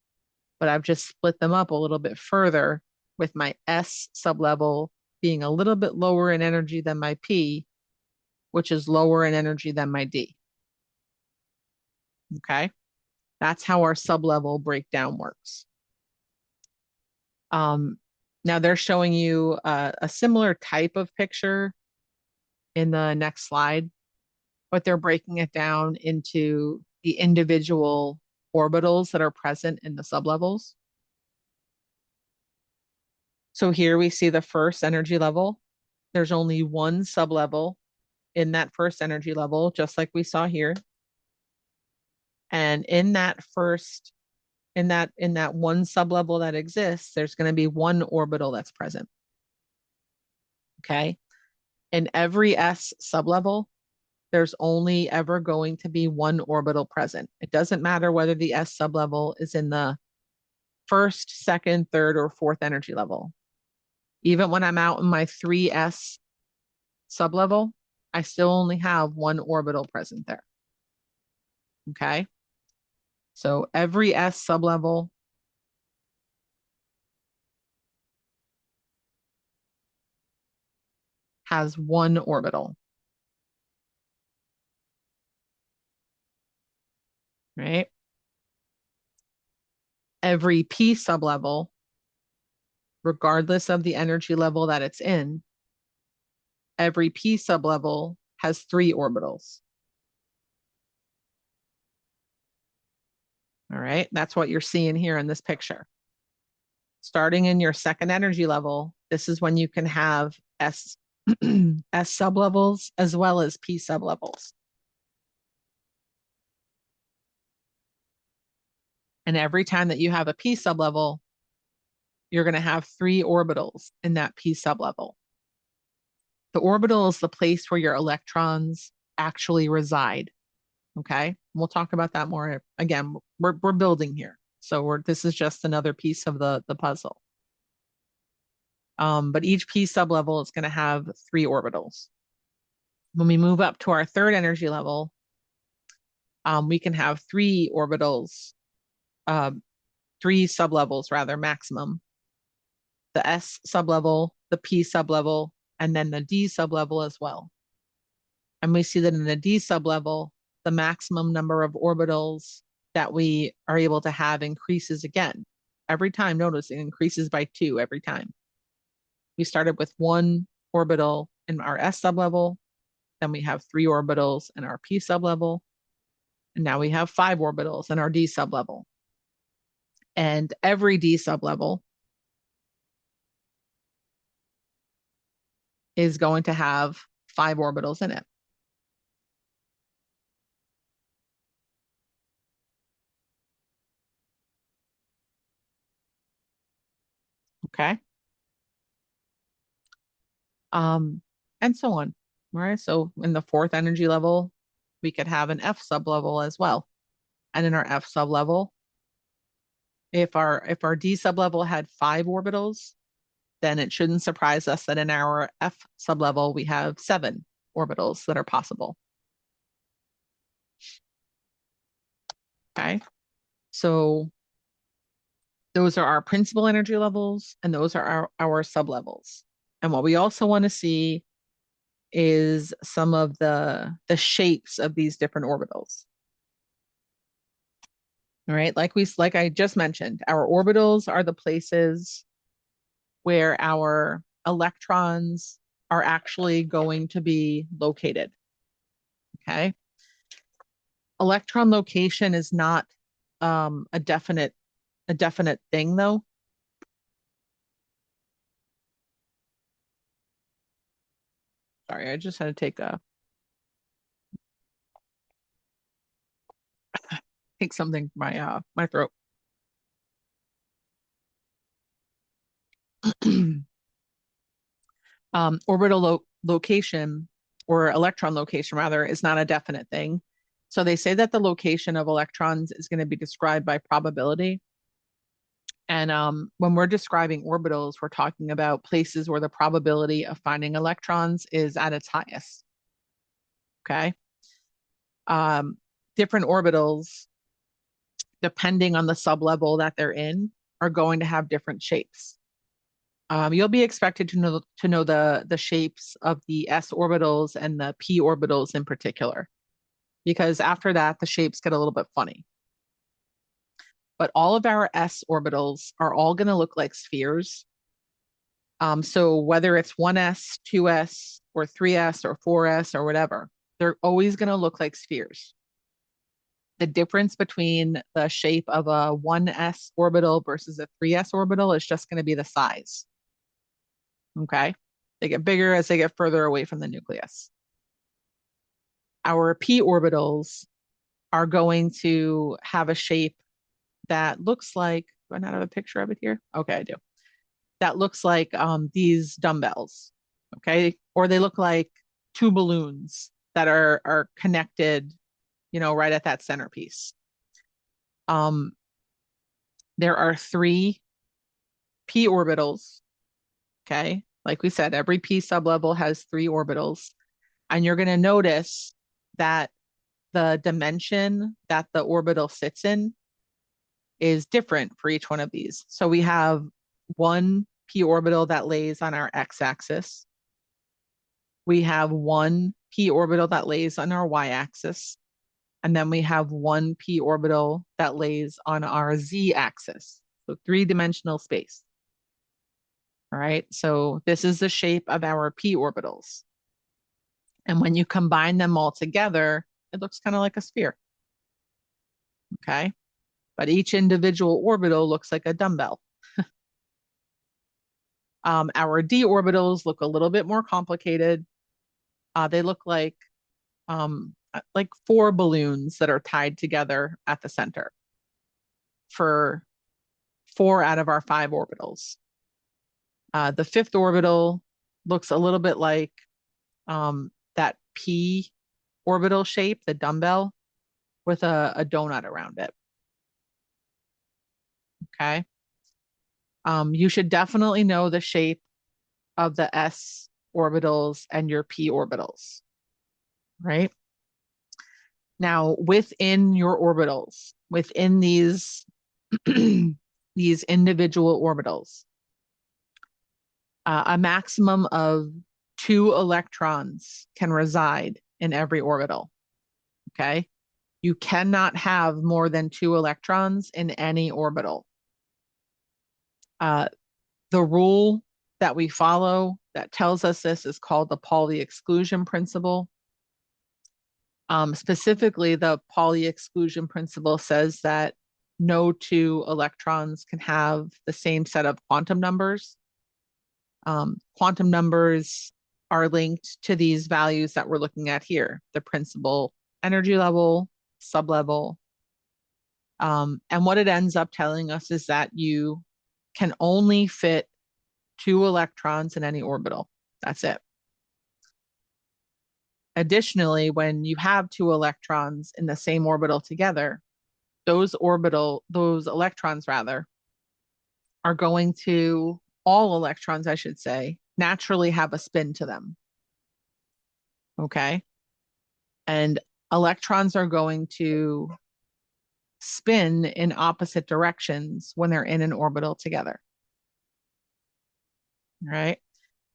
But I've just split them up a little bit further with my S sublevel being a little bit lower in energy than my P, which is lower in energy than my D. Okay. That's how our sublevel breakdown works. Now they're showing you a similar type of picture in the next slide, but they're breaking it down into the individual orbitals that are present in the sublevels. So here we see the first energy level. There's only one sublevel in that first energy level, just like we saw here. And in that one sublevel that exists, there's going to be one orbital that's present. Okay. In every S sublevel, there's only ever going to be one orbital present. It doesn't matter whether the S sublevel is in the first, second, third, or fourth energy level. Even when I'm out in my 3S sublevel, I still only have one orbital present there. Okay. So every S sublevel has one orbital. right? Every p sublevel, regardless of the energy level that it's in, every p sublevel has 3 orbitals. All right, that's what you're seeing here in this picture. Starting in your second energy level, this is when you can have S S sublevels as well as P sublevels. And every time that you have a P sublevel, you're going to have 3 orbitals in that P sublevel. The orbital is the place where your electrons actually reside. Okay. We'll talk about that more. Again, we're building here. So this is just another piece of the puzzle. But each P sublevel is going to have 3 orbitals. When we move up to our third energy level, we can have 3 orbitals, 3 sublevels rather, maximum. The S sublevel, the P sublevel, and then the D sublevel as well. And we see that in the D sublevel, the maximum number of orbitals that we are able to have increases again. Every time, notice it increases by 2 every time. We started with 1 orbital in our S sublevel, then we have 3 orbitals in our P sublevel, and now we have 5 orbitals in our D sublevel. And every D sublevel is going to have 5 orbitals in it. Okay. And so on. All right. So in the fourth energy level, we could have an F sublevel as well. And in our F sublevel, if our D sublevel had 5 orbitals, then it shouldn't surprise us that in our F sublevel we have 7 orbitals that are possible. Okay. So those are our principal energy levels, and those are our sublevels. And what we also want to see is some of the shapes of these different orbitals. All right, like I just mentioned, our orbitals are the places where our electrons are actually going to be located. Okay. Electron location is not a definite thing though. Sorry, I just had to take something from my throat. Orbital location or electron location rather is not a definite thing. So they say that the location of electrons is going to be described by probability. And when we're describing orbitals, we're talking about places where the probability of finding electrons is at its highest. Okay. Different orbitals, depending on the sublevel that they're in, are going to have different shapes. You'll be expected to know the shapes of the s orbitals and the p orbitals in particular, because after that the shapes get a little bit funny. But all of our s orbitals are all going to look like spheres. So whether it's 1s, 2s, or 3s, or 4s, or whatever, they're always going to look like spheres. The difference between the shape of a 1s orbital versus a 3s orbital is just going to be the size. Okay. They get bigger as they get further away from the nucleus. Our p orbitals are going to have a shape that looks like, do I not have a picture of it here? Okay, I do. That looks like these dumbbells. Okay. Or they look like 2 balloons that are connected, right at that centerpiece. There are 3 p orbitals. Okay. Like we said, every p sublevel has 3 orbitals. And you're going to notice that the dimension that the orbital sits in is different for each one of these. So we have 1 p orbital that lays on our x-axis. We have 1 p orbital that lays on our y-axis. And then we have one p orbital that lays on our z-axis, so three-dimensional space. All right, so this is the shape of our p orbitals. And when you combine them all together, it looks kind of like a sphere. Okay, but each individual orbital looks like a dumbbell. Our d orbitals look a little bit more complicated. They look like four balloons that are tied together at the center for 4 out of our 5 orbitals. The fifth orbital looks a little bit like that p orbital shape, the dumbbell, with a donut around it. Okay. You should definitely know the shape of the s orbitals and your p orbitals, right? Now, within your orbitals, within these these individual orbitals, a maximum of 2 electrons can reside in every orbital. Okay. You cannot have more than 2 electrons in any orbital. The rule that we follow that tells us this is called the Pauli exclusion principle. Specifically, the Pauli exclusion principle says that no 2 electrons can have the same set of quantum numbers. Quantum numbers are linked to these values that we're looking at here, the principal energy level, sublevel. And what it ends up telling us is that you can only fit 2 electrons in any orbital. That's it. Additionally, when you have 2 electrons in the same orbital together, those electrons rather, are going to, all electrons, I should say, naturally have a spin to them. Okay. And electrons are going to spin in opposite directions when they're in an orbital together. All right.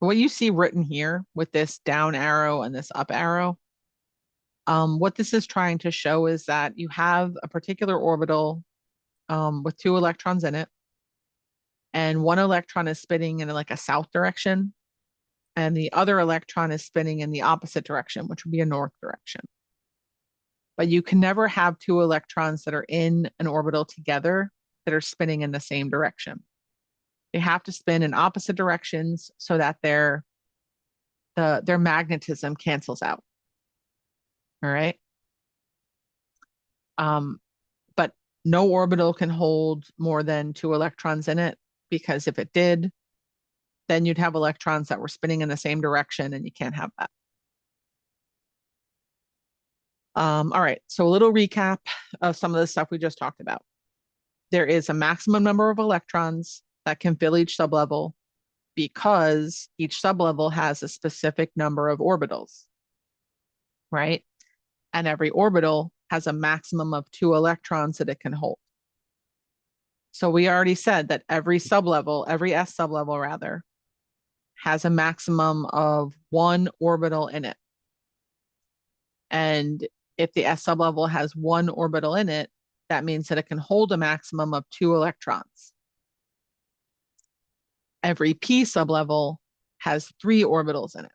What you see written here with this down arrow and this up arrow, what this is trying to show is that you have a particular orbital with 2 electrons in it, and one electron is spinning in like a south direction, and the other electron is spinning in the opposite direction, which would be a north direction. But you can never have 2 electrons that are in an orbital together that are spinning in the same direction. They have to spin in opposite directions so that their magnetism cancels out. All right. But no orbital can hold more than 2 electrons in it, because if it did, then you'd have electrons that were spinning in the same direction, and you can't have that. All right, so a little recap of some of the stuff we just talked about. There is a maximum number of electrons that can fill each sublevel because each sublevel has a specific number of orbitals, right? And every orbital has a maximum of 2 electrons that it can hold. So we already said that every sublevel, every s sublevel rather, has a maximum of 1 orbital in it. And if the s sublevel has 1 orbital in it, that means that it can hold a maximum of 2 electrons. Every p sublevel has 3 orbitals in it.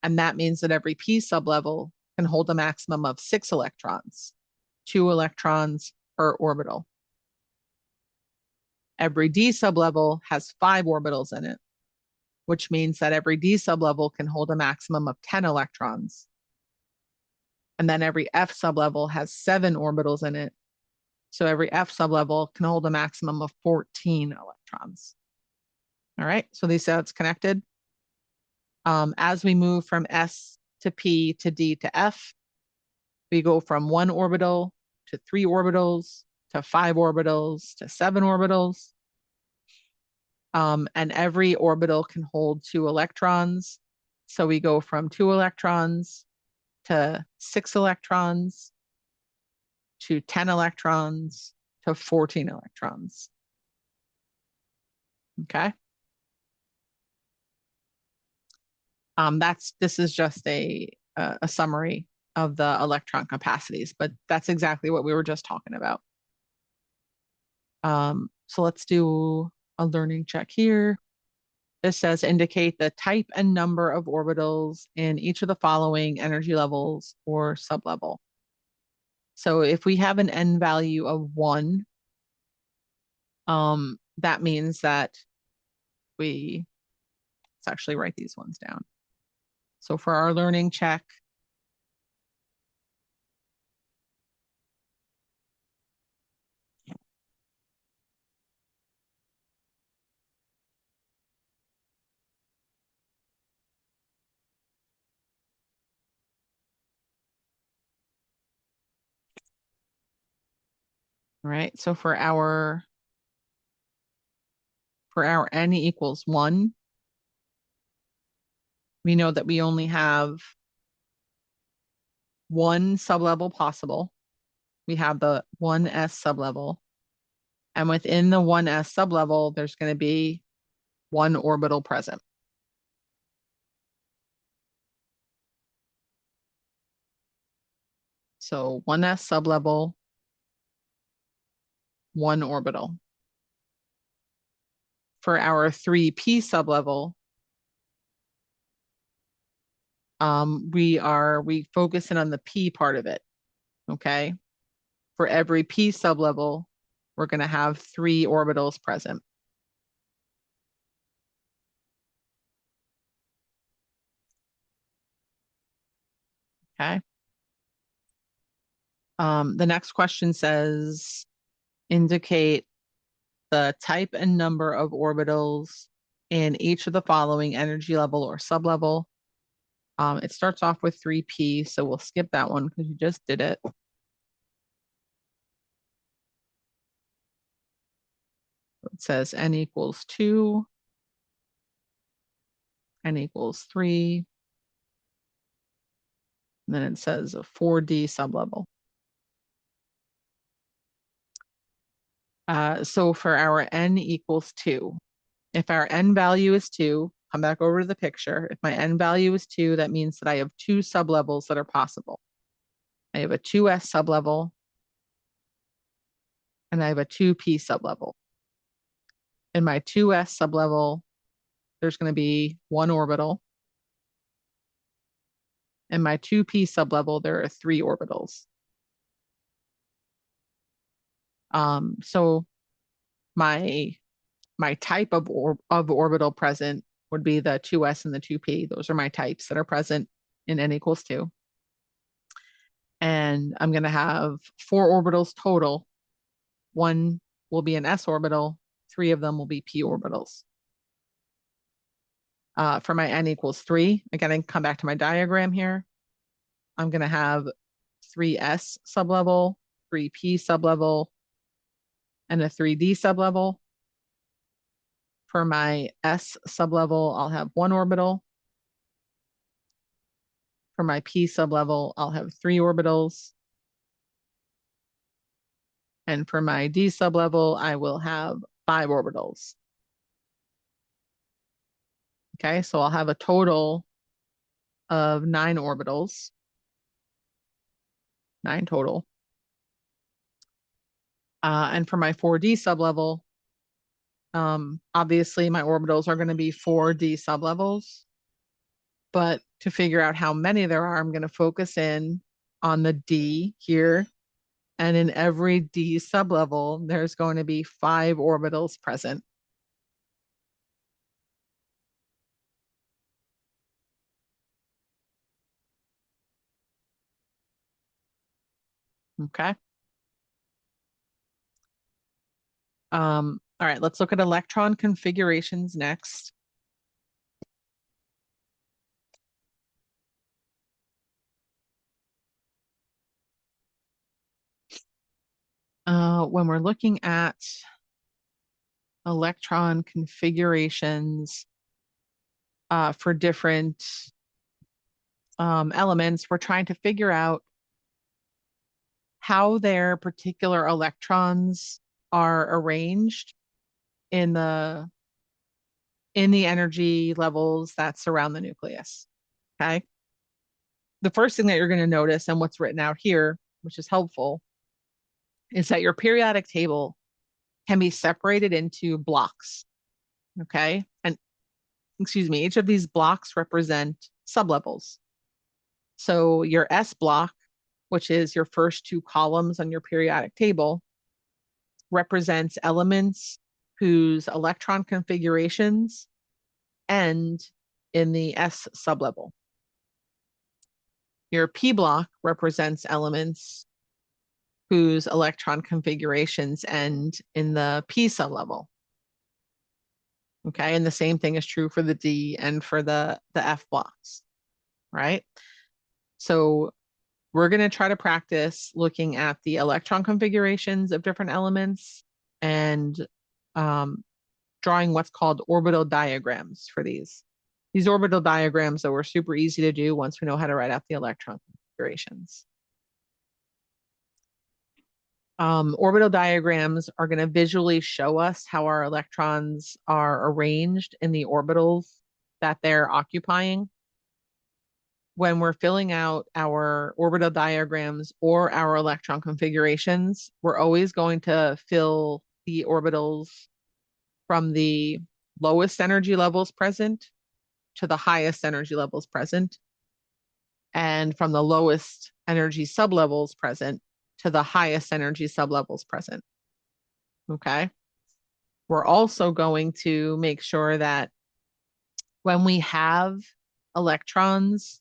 And that means that every p sublevel can hold a maximum of 6 electrons, 2 electrons per orbital. Every d sublevel has 5 orbitals in it, which means that every d sublevel can hold a maximum of 10 electrons. And then every f sublevel has 7 orbitals in it. So every f sublevel can hold a maximum of 14 electrons. All right, so these sets connected. As we move from S to P to D to F, we go from 1 orbital to 3 orbitals to 5 orbitals to 7 orbitals. And every orbital can hold 2 electrons. So we go from 2 electrons to 6 electrons to 10 electrons to 14 electrons. Okay. This is just a summary of the electron capacities, but that's exactly what we were just talking about. So let's do a learning check here. This says indicate the type and number of orbitals in each of the following energy levels or sublevel. So if we have an N value of 1, that means that let's actually write these ones down. So for our learning check, all right, so for our N equals 1, we know that we only have one sublevel possible. We have the 1s sublevel. And within the 1s sublevel, there's going to be one orbital present. So 1s sublevel, one orbital. For our 3p sublevel, we focus in on the p part of it. Okay. For every p sublevel, we're going to have 3 orbitals present. Okay. The next question says, indicate the type and number of orbitals in each of the following energy level or sublevel. It starts off with 3p, so we'll skip that one because you just did it. It says n equals 2, n equals 3, and then it says a 4D sublevel. So for our n equals 2, if our n value is 2, come back over to the picture. If my n value is 2, that means that I have 2 sublevels that are possible. I have a 2s sublevel, and I have a 2p sublevel. In my 2s sublevel, there's going to be one orbital. In my 2p sublevel, there are 3 orbitals. So my type of orbital present would be the 2s and the 2p. Those are my types that are present in n equals 2. And I'm going to have 4 orbitals total. 1 will be an s orbital, 3 of them will be p orbitals. For my n equals 3, again, I can come back to my diagram here. I'm going to have 3s sublevel, 3p sublevel, and a 3d sublevel. For my s sublevel, I'll have 1 orbital. For my p sublevel, I'll have 3 orbitals. And for my d sublevel, I will have 5 orbitals. Okay, so I'll have a total of 9 orbitals. 9 total. And for my 4D sublevel, obviously my orbitals are going to be 4D sublevels. But to figure out how many there are, I'm going to focus in on the D here. And in every D sublevel, there's going to be 5 orbitals present. Okay. All right, let's look at electron configurations next. When we're looking at electron configurations for different elements, we're trying to figure out how their particular electrons are arranged in the energy levels that surround the nucleus. Okay. the first thing that you're going to notice and what's written out here, which is helpful, is that your periodic table can be separated into blocks. Okay. And excuse me, each of these blocks represent sublevels. So your S block, which is your first two columns on your periodic table, represents elements whose electron configurations end in the S sublevel. Your P block represents elements whose electron configurations end in the P sublevel. Okay, and the same thing is true for the D and for the F blocks, right? So we're going to try to practice looking at the electron configurations of different elements and drawing what's called orbital diagrams for these. These orbital diagrams that were super easy to do once we know how to write out the electron configurations. Orbital diagrams are going to visually show us how our electrons are arranged in the orbitals that they're occupying. When we're filling out our orbital diagrams or our electron configurations, we're always going to fill the orbitals from the lowest energy levels present to the highest energy levels present, and from the lowest energy sublevels present to the highest energy sublevels present. Okay. We're also going to make sure that when we have electrons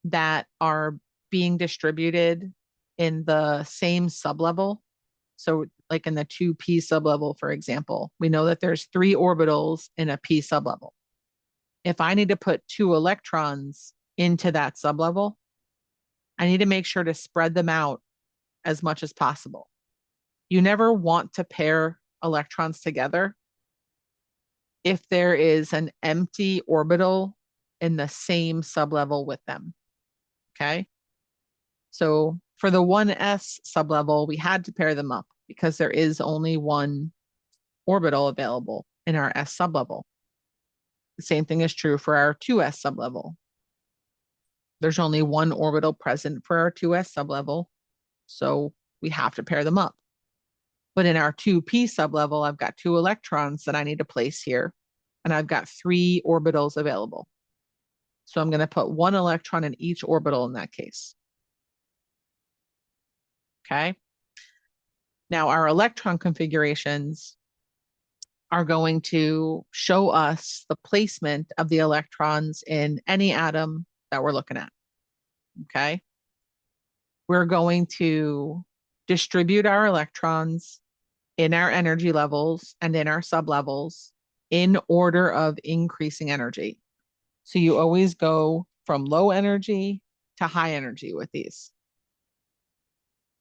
that are being distributed in the same sublevel, so like in the 2p sublevel, for example, we know that there's 3 orbitals in a p sublevel. If I need to put 2 electrons into that sublevel, I need to make sure to spread them out as much as possible. You never want to pair electrons together if there is an empty orbital in the same sublevel with them. Okay. So for the 1s sublevel, we had to pair them up because there is only one orbital available in our S sublevel. The same thing is true for our 2s sublevel. There's only one orbital present for our 2s sublevel, so we have to pair them up. But in our 2p sublevel, I've got 2 electrons that I need to place here, and I've got 3 orbitals available. So I'm going to put 1 electron in each orbital in that case. Okay. Now our electron configurations are going to show us the placement of the electrons in any atom that we're looking at. Okay. We're going to distribute our electrons in our energy levels and in our sublevels in order of increasing energy. So you always go from low energy to high energy with these.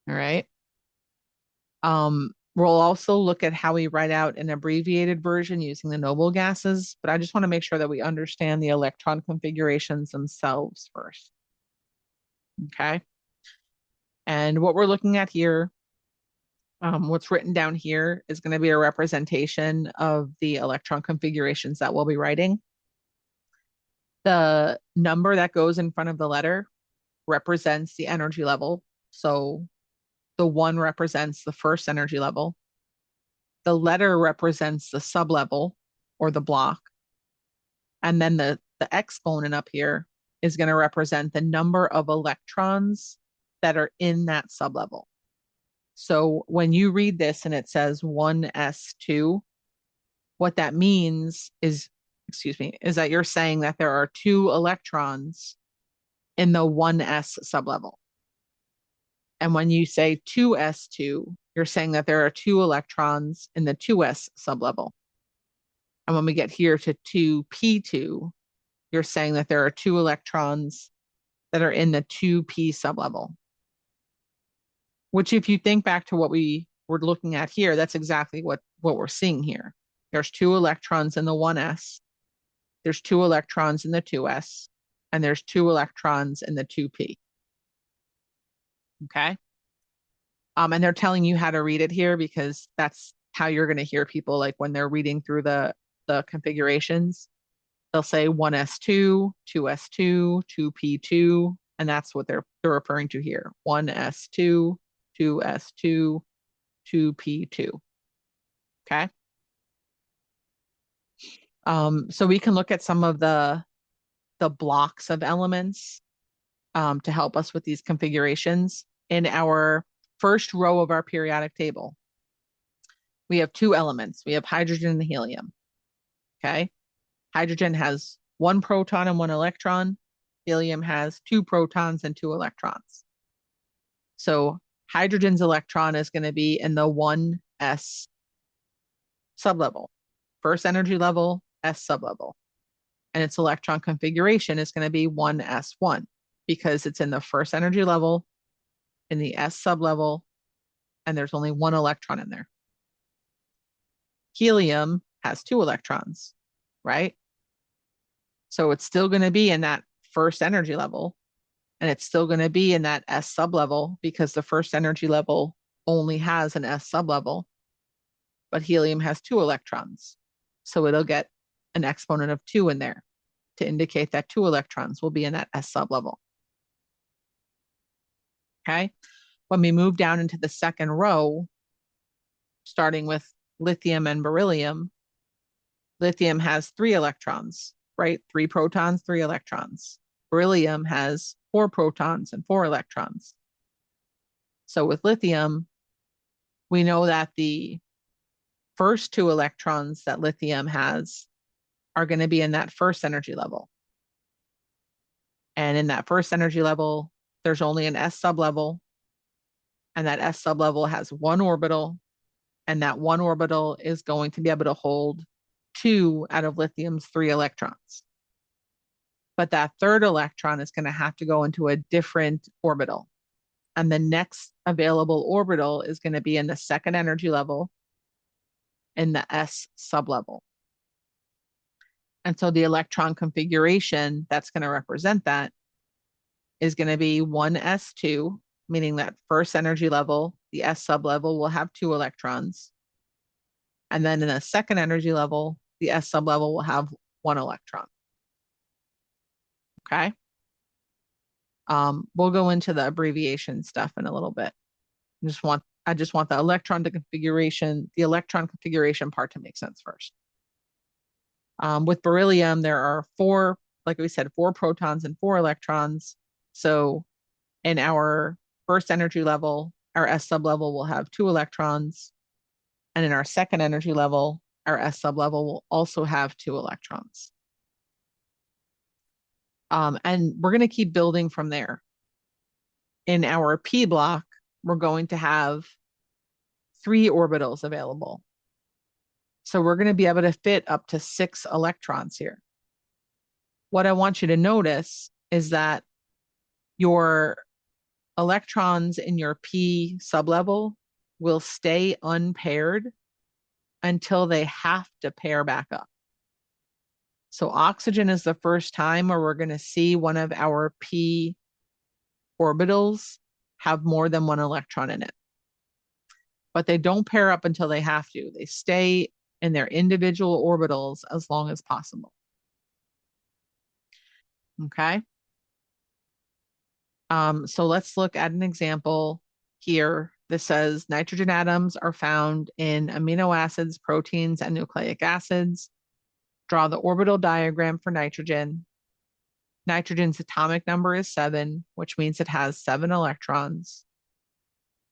All right. We'll also look at how we write out an abbreviated version using the noble gases, but I just want to make sure that we understand the electron configurations themselves first. Okay. And what we're looking at here, what's written down here is going to be a representation of the electron configurations that we'll be writing. The number that goes in front of the letter represents the energy level. So the 1 represents the first energy level. The letter represents the sublevel or the block. And then the exponent up here is going to represent the number of electrons that are in that sublevel. So when you read this and it says 1s2, what that means is, is that you're saying that there are 2 electrons in the 1s sublevel. And when you say 2s2, you're saying that there are 2 electrons in the 2s sublevel. And when we get here to 2p2, you're saying that there are 2 electrons that are in the 2p sublevel. Which, if you think back to what we were looking at here, that's exactly what we're seeing here. There's 2 electrons in the 1s, there's 2 electrons in the 2s, and there's 2 electrons in the 2p. Okay. And they're telling you how to read it here because that's how you're going to hear people, like when they're reading through the configurations, they'll say 1s2, 2s2, 2p2, And that's what they're referring to here. 1s2, 2s2, 2p2. Okay. So we can look at some of the blocks of elements to help us with these configurations. In our first row of our periodic table, we have two elements. We have hydrogen and helium. Okay. Hydrogen has 1 proton and 1 electron. Helium has 2 protons and 2 electrons. So hydrogen's electron is going to be in the 1s sublevel. First energy level, S sublevel. And its electron configuration is going to be 1s1 because it's in the first energy level, in the S sublevel, and there's only 1 electron in there. Helium has 2 electrons, right? So it's still going to be in that first energy level, and it's still going to be in that S sublevel because the first energy level only has an S sublevel, but helium has 2 electrons. So it'll get an exponent of 2 in there to indicate that 2 electrons will be in that S sublevel. Okay. When we move down into the second row, starting with lithium and beryllium, lithium has 3 electrons, right? 3 protons, 3 electrons. Beryllium has 4 protons and 4 electrons. So with lithium, we know that the first 2 electrons that lithium has are going to be in that first energy level. And in that first energy level, there's only an S sublevel, and that S sublevel has 1 orbital, and that 1 orbital is going to be able to hold 2 out of lithium's 3 electrons. But that third electron is going to have to go into a different orbital. And the next available orbital is going to be in the second energy level in the S sublevel. And so the electron configuration that's going to represent that is going to be 1s2, meaning that first energy level, the S sublevel will have 2 electrons. And then in the second energy level, the S sublevel will have 1 electron. Okay. We'll go into the abbreviation stuff in a little bit. I just want the electron configuration part to make sense first. With beryllium, there are 4, like we said, 4 protons and 4 electrons. So in our first energy level, our S sublevel will have 2 electrons. And in our second energy level, our S sublevel will also have 2 electrons. And we're going to keep building from there. In our P block, we're going to have 3 orbitals available. So we're going to be able to fit up to 6 electrons here. What I want you to notice is that your electrons in your P sublevel will stay unpaired until they have to pair back up. So oxygen is the first time where we're going to see one of our P orbitals have more than 1 electron in it. But they don't pair up until they have to. They stay in their individual orbitals as long as possible. Okay. So let's look at an example here. This says nitrogen atoms are found in amino acids, proteins, and nucleic acids. Draw the orbital diagram for nitrogen. Nitrogen's atomic number is 7, which means it has 7 electrons.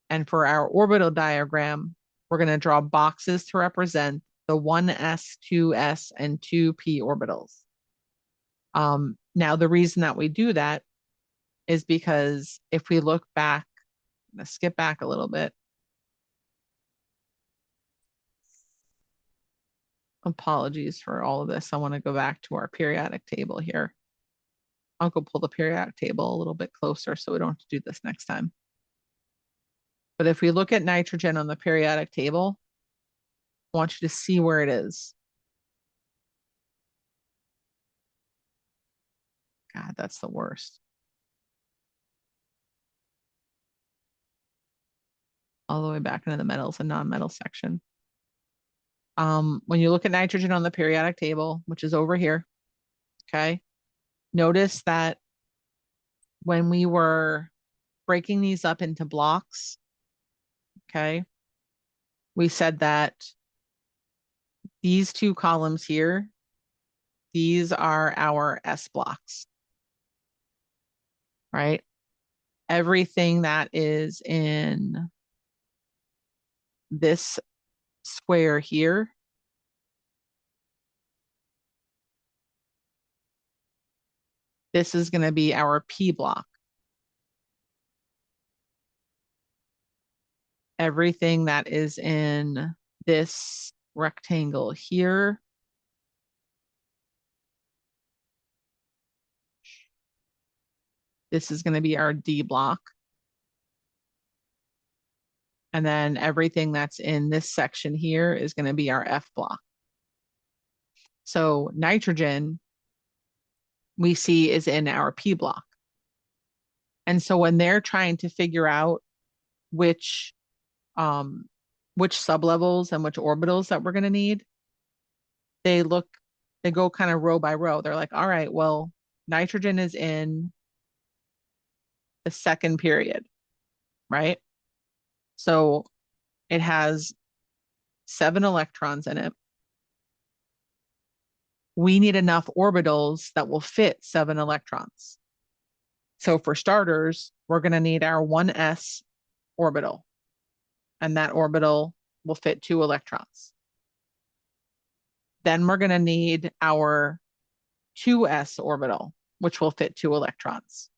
And for our orbital diagram, we're going to draw boxes to represent the 1s, 2s, and 2p orbitals. Now, the reason that we do that is because if we look back, I'm going to skip back a little bit. Apologies for all of this. I want to go back to our periodic table here. I'll go pull the periodic table a little bit closer so we don't have to do this next time. But if we look at nitrogen on the periodic table, I want you to see where it is. God, that's the worst. All the way back into the metals and non-metal section. When you look at nitrogen on the periodic table, which is over here, okay, notice that when we were breaking these up into blocks, okay, we said that these two columns here, these are our S blocks, right? Everything that is in this square here this is going to be our P block. Everything that is in this rectangle here this is going to be our D block. And then everything that's in this section here is going to be our F block. So nitrogen we see is in our P block. And so when they're trying to figure out which sublevels and which orbitals that we're going to need, they go kind of row by row. They're like, all right, well, nitrogen is in the second period, right? So it has 7 electrons in it. We need enough orbitals that will fit 7 electrons. So for starters, we're going to need our 1s orbital, and that orbital will fit 2 electrons. Then we're going to need our 2s orbital, which will fit 2 electrons.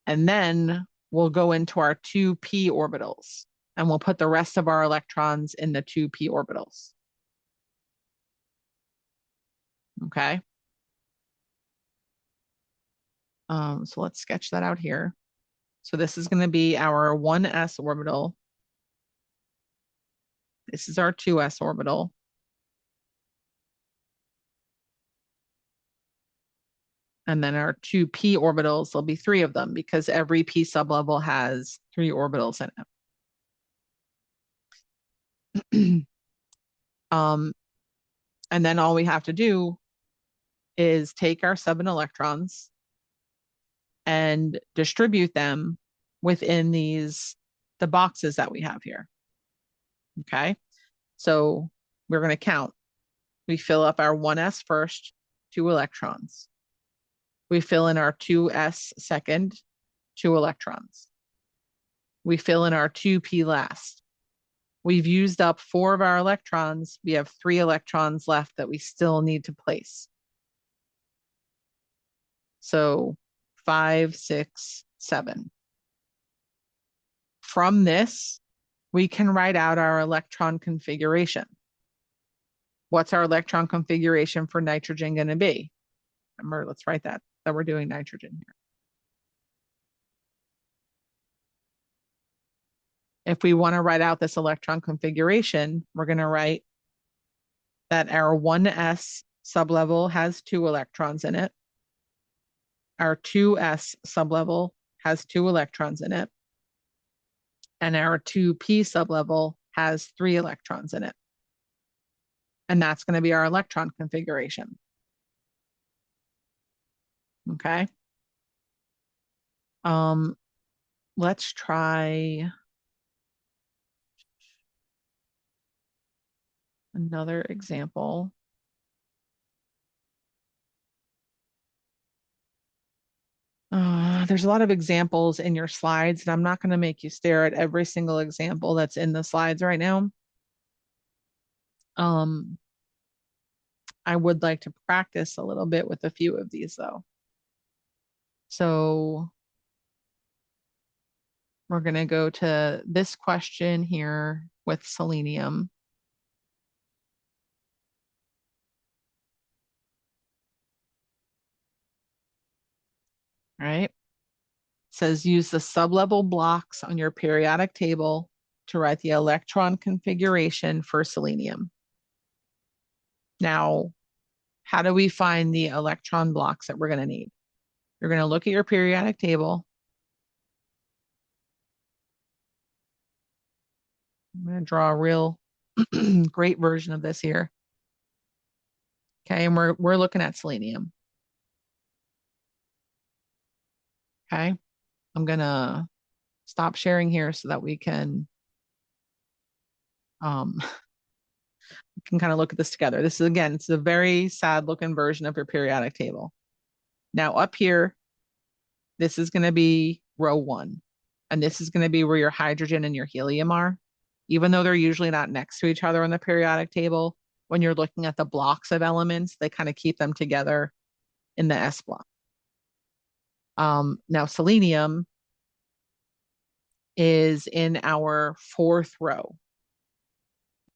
And then we'll go into our 2p orbitals, and we'll put the rest of our electrons in the 2p orbitals. Okay. So let's sketch that out here. So this is going to be our 1s orbital. This is our 2s orbital. And then our 2p orbitals, there'll be 3 of them because every p sublevel has 3 orbitals in it. And then all we have to do is take our 7 electrons and distribute them within the boxes that we have here. Okay, so we're going to count. We fill up our 1s first, 2 electrons. We fill in our 2s second, 2 electrons. We fill in our 2p last. We've used up 4 of our electrons. We have 3 electrons left that we still need to place. So 5, 6, 7. From this, we can write out our electron configuration. What's our electron configuration for nitrogen going to be? Remember, let's write that we're doing nitrogen here. If we want to write out this electron configuration, we're going to write that our 1s sublevel has 2 electrons in it. Our 2s sublevel has 2 electrons in it. And our 2p sublevel has 3 electrons in it. And that's going to be our electron configuration. Okay. Let's try another example. There's a lot of examples in your slides, and I'm not going to make you stare at every single example that's in the slides right now. I would like to practice a little bit with a few of these, though. So we're going to go to this question here with selenium. All right. It says use the sublevel blocks on your periodic table to write the electron configuration for selenium. Now, how do we find the electron blocks that we're going to need? You're going to look at your periodic table. I'm going to draw a real great version of this here. Okay, and we're looking at selenium. Okay. I'm gonna stop sharing here so that we can um kind of look at this together. This is again, it's a very sad looking version of your periodic table. Now up here, this is going to be row 1, and this is going to be where your hydrogen and your helium are. Even though they're usually not next to each other on the periodic table, when you're looking at the blocks of elements, they kind of keep them together in the S block. Now selenium is in our 4th row.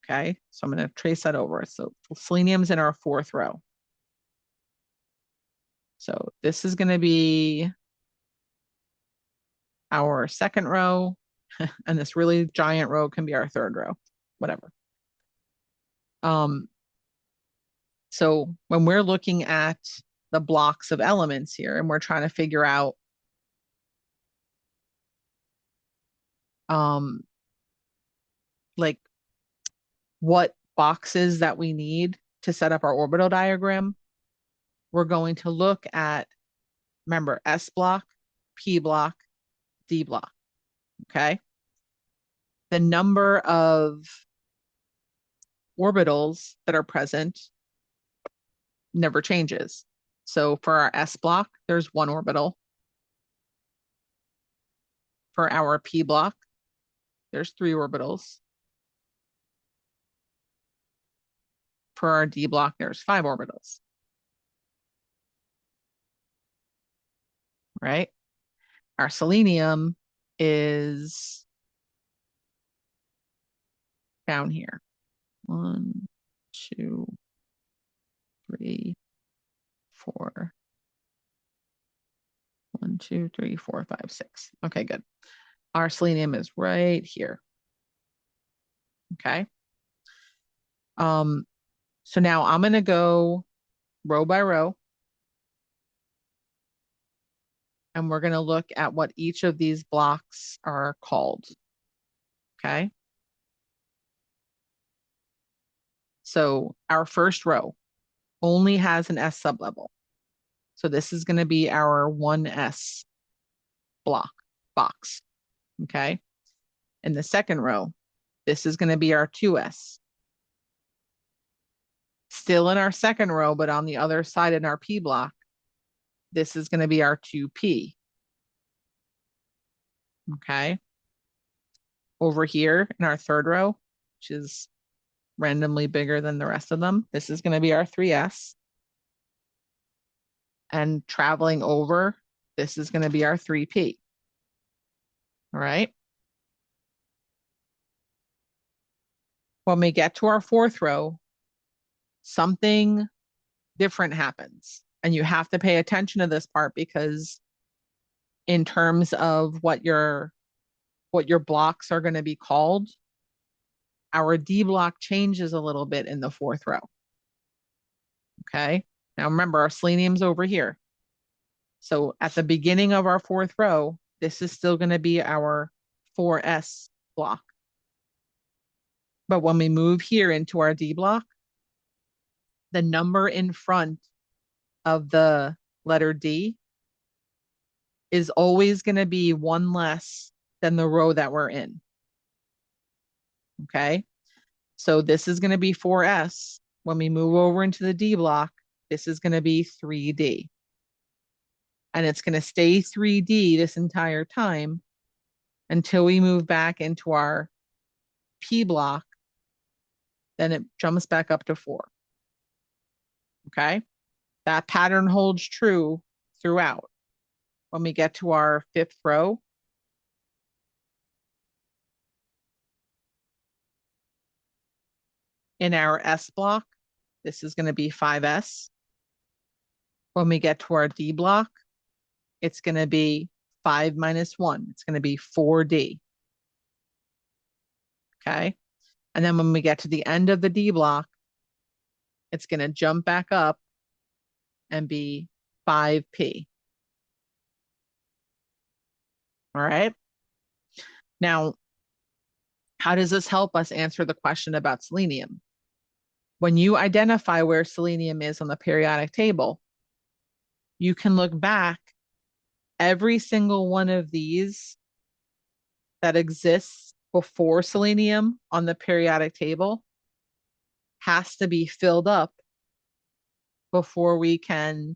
Okay, so I'm going to trace that over. So selenium's in our 4th row. So this is going to be our 2nd row, and this really giant row can be our 3rd row, whatever. So when we're looking at the blocks of elements here and we're trying to figure out like what boxes that we need to set up our orbital diagram, we're going to look at, remember, S block, P block, D block, okay? The number of orbitals that are present never changes. So for our S block, there's 1 orbital. For our P block, there's 3 orbitals. For our D block, there's 5 orbitals. Right? Our selenium is down here. 1, 2, 3, 4. 1, 2, 3, 4, 5, 6. Okay, good. Our selenium is right here. Okay. So now I'm going to go row by row, and we're going to look at what each of these blocks are called. Okay. So our first row only has an S sublevel. So this is going to be our 1S box. Okay. In the second row, this is going to be our 2S. Still in our second row, but on the other side in our P block, this is going to be our 2P. Okay. Over here in our third row, which is randomly bigger than the rest of them, this is going to be our 3S. And traveling over, this is going to be our 3P. All right. When we get to our 4th row, something different happens. And you have to pay attention to this part because in terms of what your blocks are going to be called, our D block changes a little bit in the 4th row. Okay. Now remember, our selenium's over here. So at the beginning of our 4th row, this is still going to be our 4S block. But when we move here into our D block, the number in front of the letter D is always going to be 1 less than the row that we're in. Okay. So this is going to be 4S. When we move over into the D block, this is going to be 3D. And it's going to stay 3D this entire time until we move back into our P block. Then it jumps back up to 4. Okay. That pattern holds true throughout. When we get to our 5th row, in our S block, this is going to be 5S. When we get to our D block, it's going to be 5 minus 1. It's going to be 4D. Okay. And then when we get to the end of the D block, it's going to jump back up and be 5P. All right. Now, how does this help us answer the question about selenium? When you identify where selenium is on the periodic table, you can look back Every single one of these that exists before selenium on the periodic table has to be filled up before we can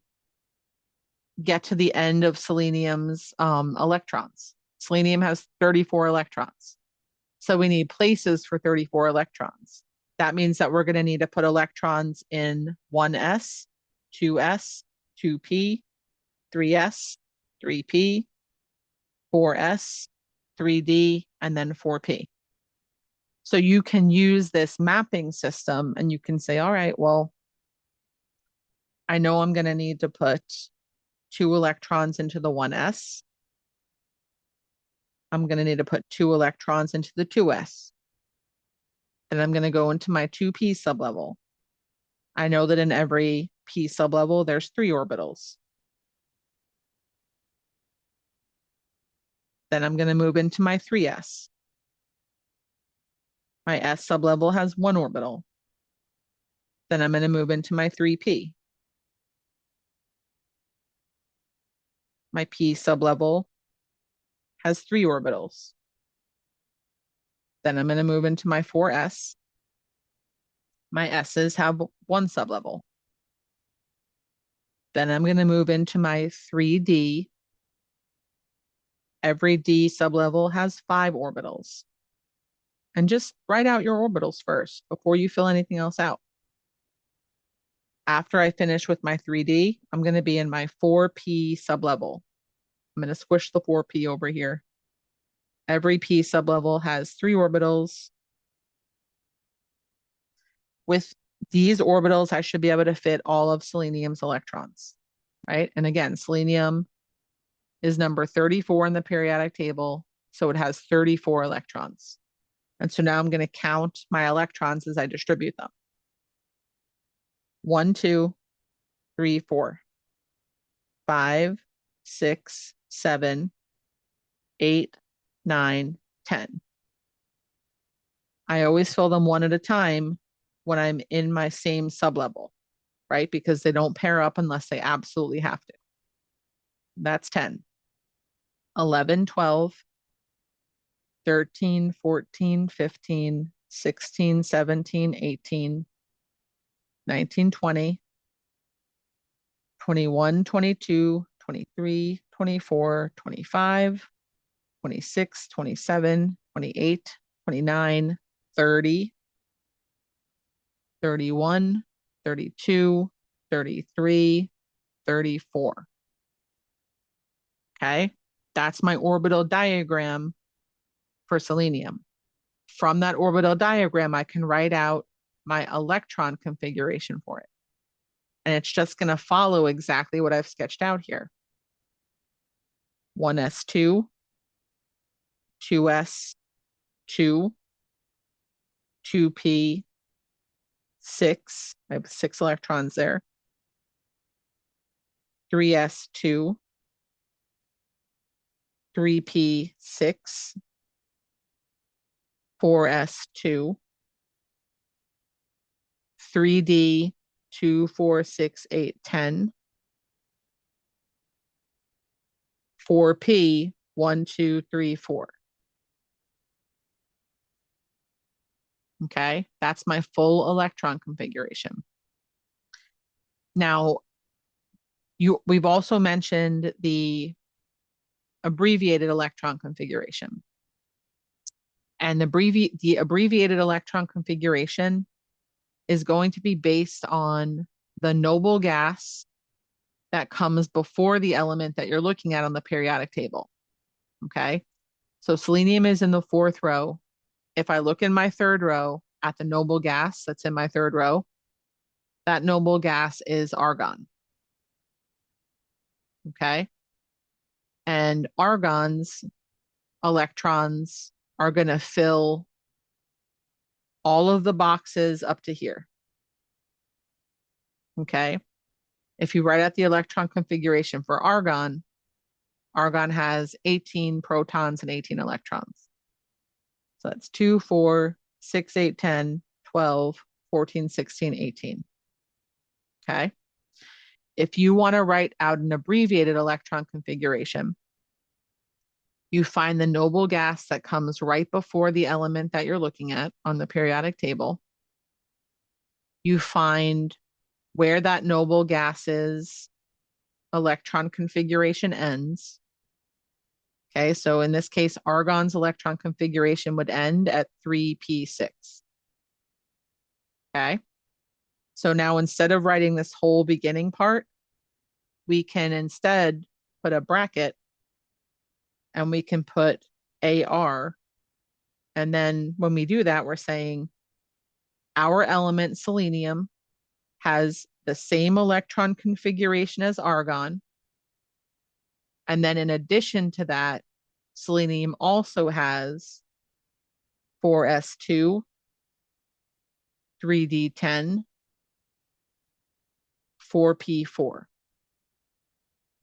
get to the end of selenium's electrons. Selenium has 34 electrons. So we need places for 34 electrons. That means that we're going to need to put electrons in 1s, 2s, 2p, 3s, 3p, 4s, 3d, and then 4p. So you can use this mapping system and you can say, all right, well, I know I'm going to need to put 2 electrons into the 1s. I'm going to need to put 2 electrons into the 2s. And I'm going to go into my 2p sublevel. I know that in every p sublevel, there's 3 orbitals. Then I'm going to move into my 3s. My s sublevel has 1 orbital. Then I'm going to move into my 3p. My p sublevel has 3 orbitals. Then I'm going to move into my 4s. My s's have 1 sublevel. Then I'm going to move into my 3d. Every d sublevel has 5 orbitals. And just write out your orbitals first before you fill anything else out. After I finish with my 3d, I'm going to be in my 4p sublevel. I'm going to squish the 4p over here. Every p sublevel has 3 orbitals. With these orbitals, I should be able to fit all of selenium's electrons, right? And again, selenium is number 34 in the periodic table, so it has 34 electrons. And so now I'm going to count my electrons as I distribute them. 1, 2, 3, 4, 5, 6, 7, 8, 9, 10. I always fill them one at a time when I'm in my same sublevel, right? Because they don't pair up unless they absolutely have to. That's 10. 11, 12, 13, 14, 15, 16, 17, 18, 19, 20, 21, 22, 23, 24, 25, 26, 27, 28, 29, 30, 31, 32, 33, 34. Okay, that's my orbital diagram for selenium. From that orbital diagram, I can write out my electron configuration for it. And it's just going to follow exactly what I've sketched out here. 1s2, 2s2, 2p, 6, I have 6 electrons there, 3s2, 3p6, 4s2, 3d, 2, 4, 6, 8, 10, 4p, 1, 2, 3, 4. Okay, that's my full electron configuration. Now, we've also mentioned the abbreviated electron configuration. And the abbreviated electron configuration is going to be based on the noble gas that comes before the element that you're looking at on the periodic table. Okay, so selenium is in the 4th row. If I look in my 3rd row at the noble gas that's in my 3rd row, that noble gas is argon. Okay, and argon's electrons are going to fill all of the boxes up to here. Okay, if you write out the electron configuration for argon, argon has 18 protons and 18 electrons. So that's 2, 4, 6, 8, 10, 12, 14, 16, 18. Okay. If you want to write out an abbreviated electron configuration, you find the noble gas that comes right before the element that you're looking at on the periodic table. You find where that noble gas's electron configuration ends. Okay, so in this case, argon's electron configuration would end at 3p6. Okay, so now instead of writing this whole beginning part, we can instead put a bracket and we can put AR. And then when we do that, we're saying our element selenium has the same electron configuration as argon. And then in addition to that, selenium also has 4s2, 3d10, 4p4.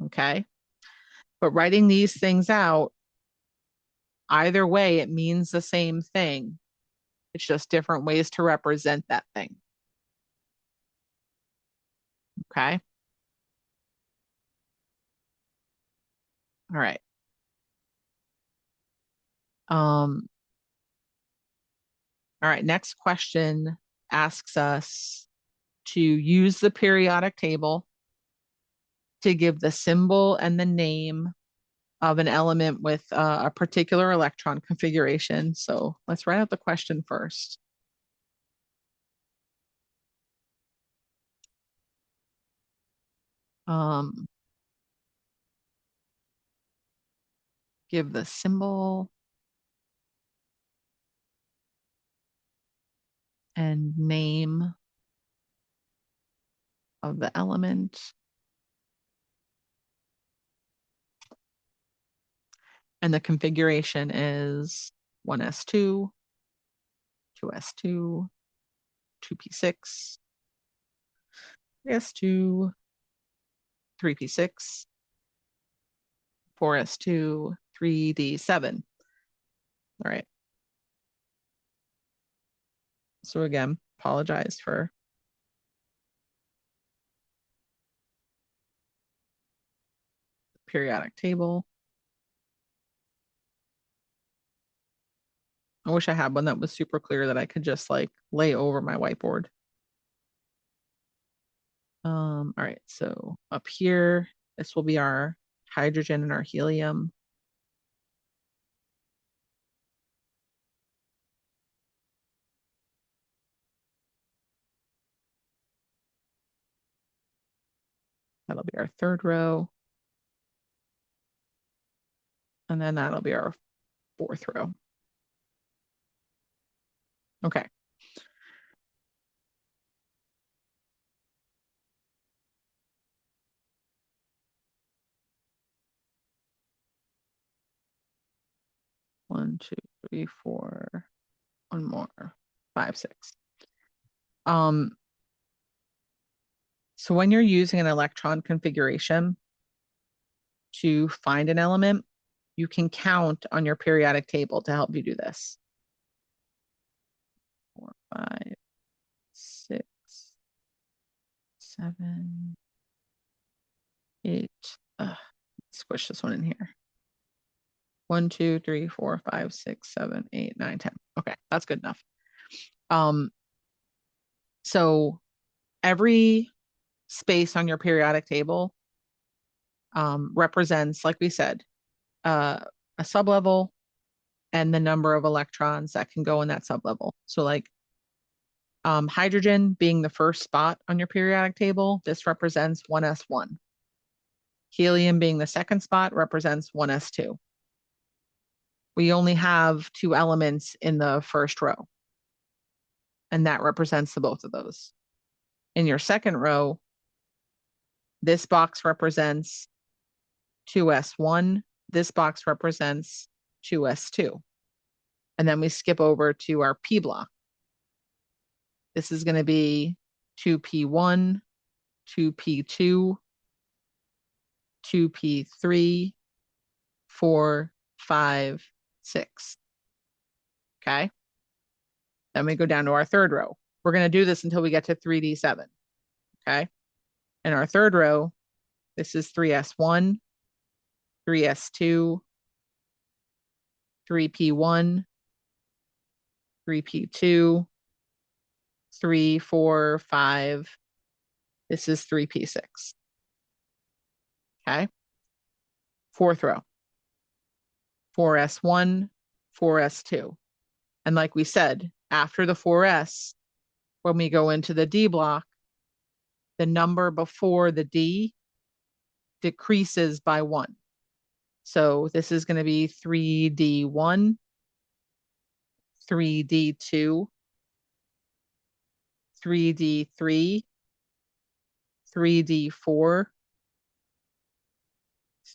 Okay. But writing these things out, either way, it means the same thing. It's just different ways to represent that thing. Okay. All right. All right, next question asks us to use the periodic table to give the symbol and the name of an element with a particular electron configuration. So let's write out the question first. Give the symbol and name of the element. And the configuration is 1s2, 2s2, 2p6, 3s2, 3p6, 4s2, 3d7. All right. So again, apologize for the periodic table. I wish I had one that was super clear that I could just like lay over my whiteboard. All right, so up here, this will be our hydrogen and our helium. That'll be our third row. And then that'll be our fourth row. Okay. One, two, three, four, one more, 5, 6. So when you're using an electron configuration to find an element, you can count on your periodic table to help you do this. 4, 5, 6, 7, 8. Squish this one in here. 1, 2, 3, 4, 5, 6, 7, 8, 9, 10. Okay, that's good enough. So every space on your periodic table represents, like we said, a sublevel and the number of electrons that can go in that sublevel. So like hydrogen being the first spot on your periodic table, this represents 1s1. Helium being the second spot represents 1s2. We only have 2 elements in the first row, and that represents the both of those. In your second row, this box represents 2s1. This box represents 2s2. And then we skip over to our P block. This is going to be 2p1, 2p2, 2p3, 4, 5, 6. Okay. Then we go down to our third row. We're going to do this until we get to 3d7. Okay. In our third row, this is 3s1, 3s2, 3p1, 3p2, 3, 4, 5. This is 3p6. Okay. Fourth row, 4s1, 4s2. And like we said, after the 4s, when we go into the D block, the number before the D decreases by 1. So this is going to be 3D1, 3D2, 3D3, 3D4,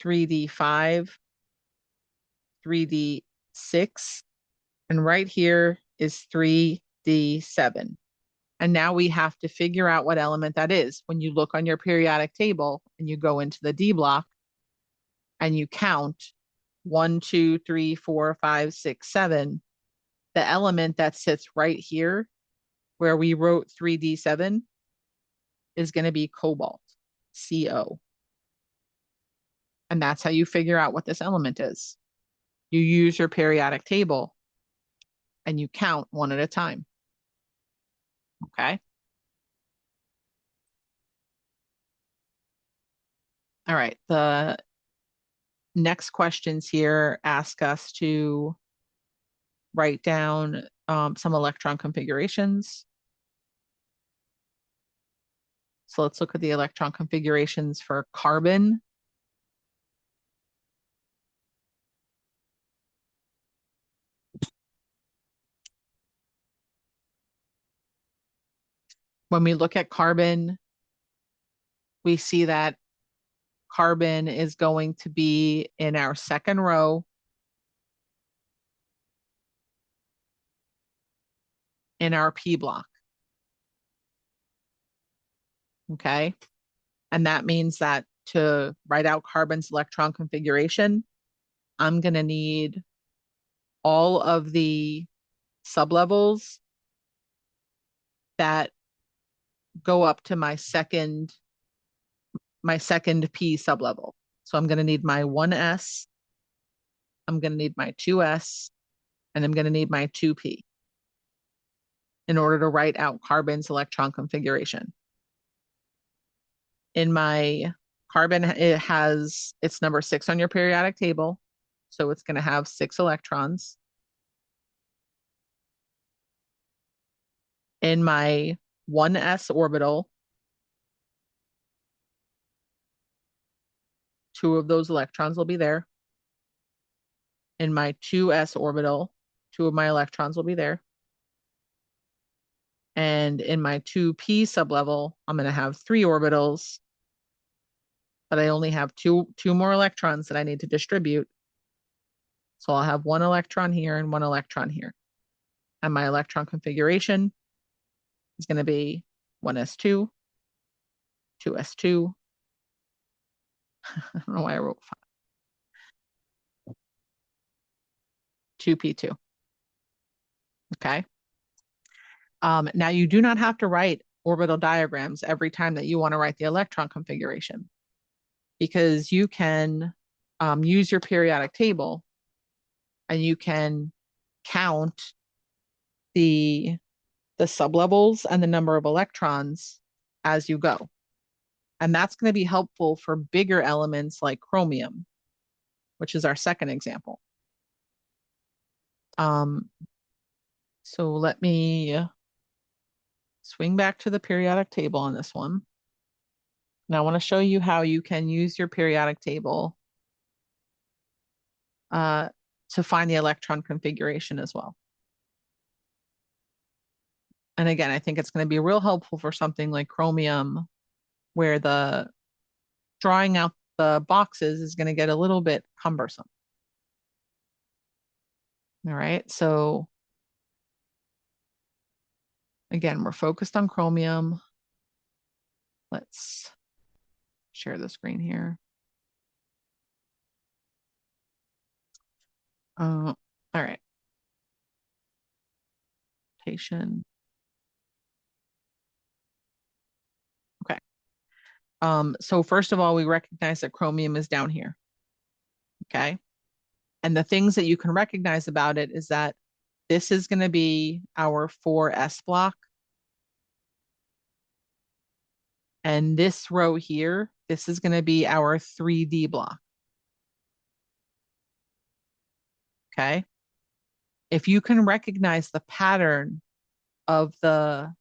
3D5, 3D6, and right here is 3D7. And now we have to figure out what element that is. When you look on your periodic table and you go into the D block and you count 1, 2, 3, 4, 5, 6, 7, the element that sits right here where we wrote 3D7 is going to be cobalt, CO. And that's how you figure out what this element is. You use your periodic table and you count one at a time. Okay. All right. The next questions here ask us to write down some electron configurations. So let's look at the electron configurations for carbon. When we look at carbon, we see that carbon is going to be in our second row in our P block. Okay. And that means that to write out carbon's electron configuration, I'm going to need all of the sublevels that go up to my second P sublevel. So I'm going to need my 1s, I'm going to need my 2s, and I'm going to need my 2p in order to write out carbon's electron configuration. In my carbon, it has it's number 6 on your periodic table, so it's going to have 6 electrons. In my 1s orbital, 2 of those electrons will be there. In my 2s orbital, 2 of my electrons will be there. And in my 2p sublevel, I'm going to have 3 orbitals, but I only have two more electrons that I need to distribute. So I'll have 1 electron here and 1 electron here. And my electron configuration is going to be 1s2, 2s2. I don't know why I wrote 2p2. Okay. Now you do not have to write orbital diagrams every time that you want to write the electron configuration, because you can use your periodic table and you can count the sublevels and the number of electrons as you go. And that's going to be helpful for bigger elements like chromium, which is our second example. So let me swing back to the periodic table on this one. Now I want to show you how you can use your periodic table to find the electron configuration as well. And again, I think it's going to be real helpful for something like chromium, where the drawing out the boxes is going to get a little bit cumbersome. All right, so again, we're focused on chromium. Let's share the screen here. All right. Okay. So first of all, we recognize that chromium is down here. Okay. And the things that you can recognize about it is that this is going to be our 4s block. And this row here, this is going to be our 3d block. Okay. If you can recognize the pattern of the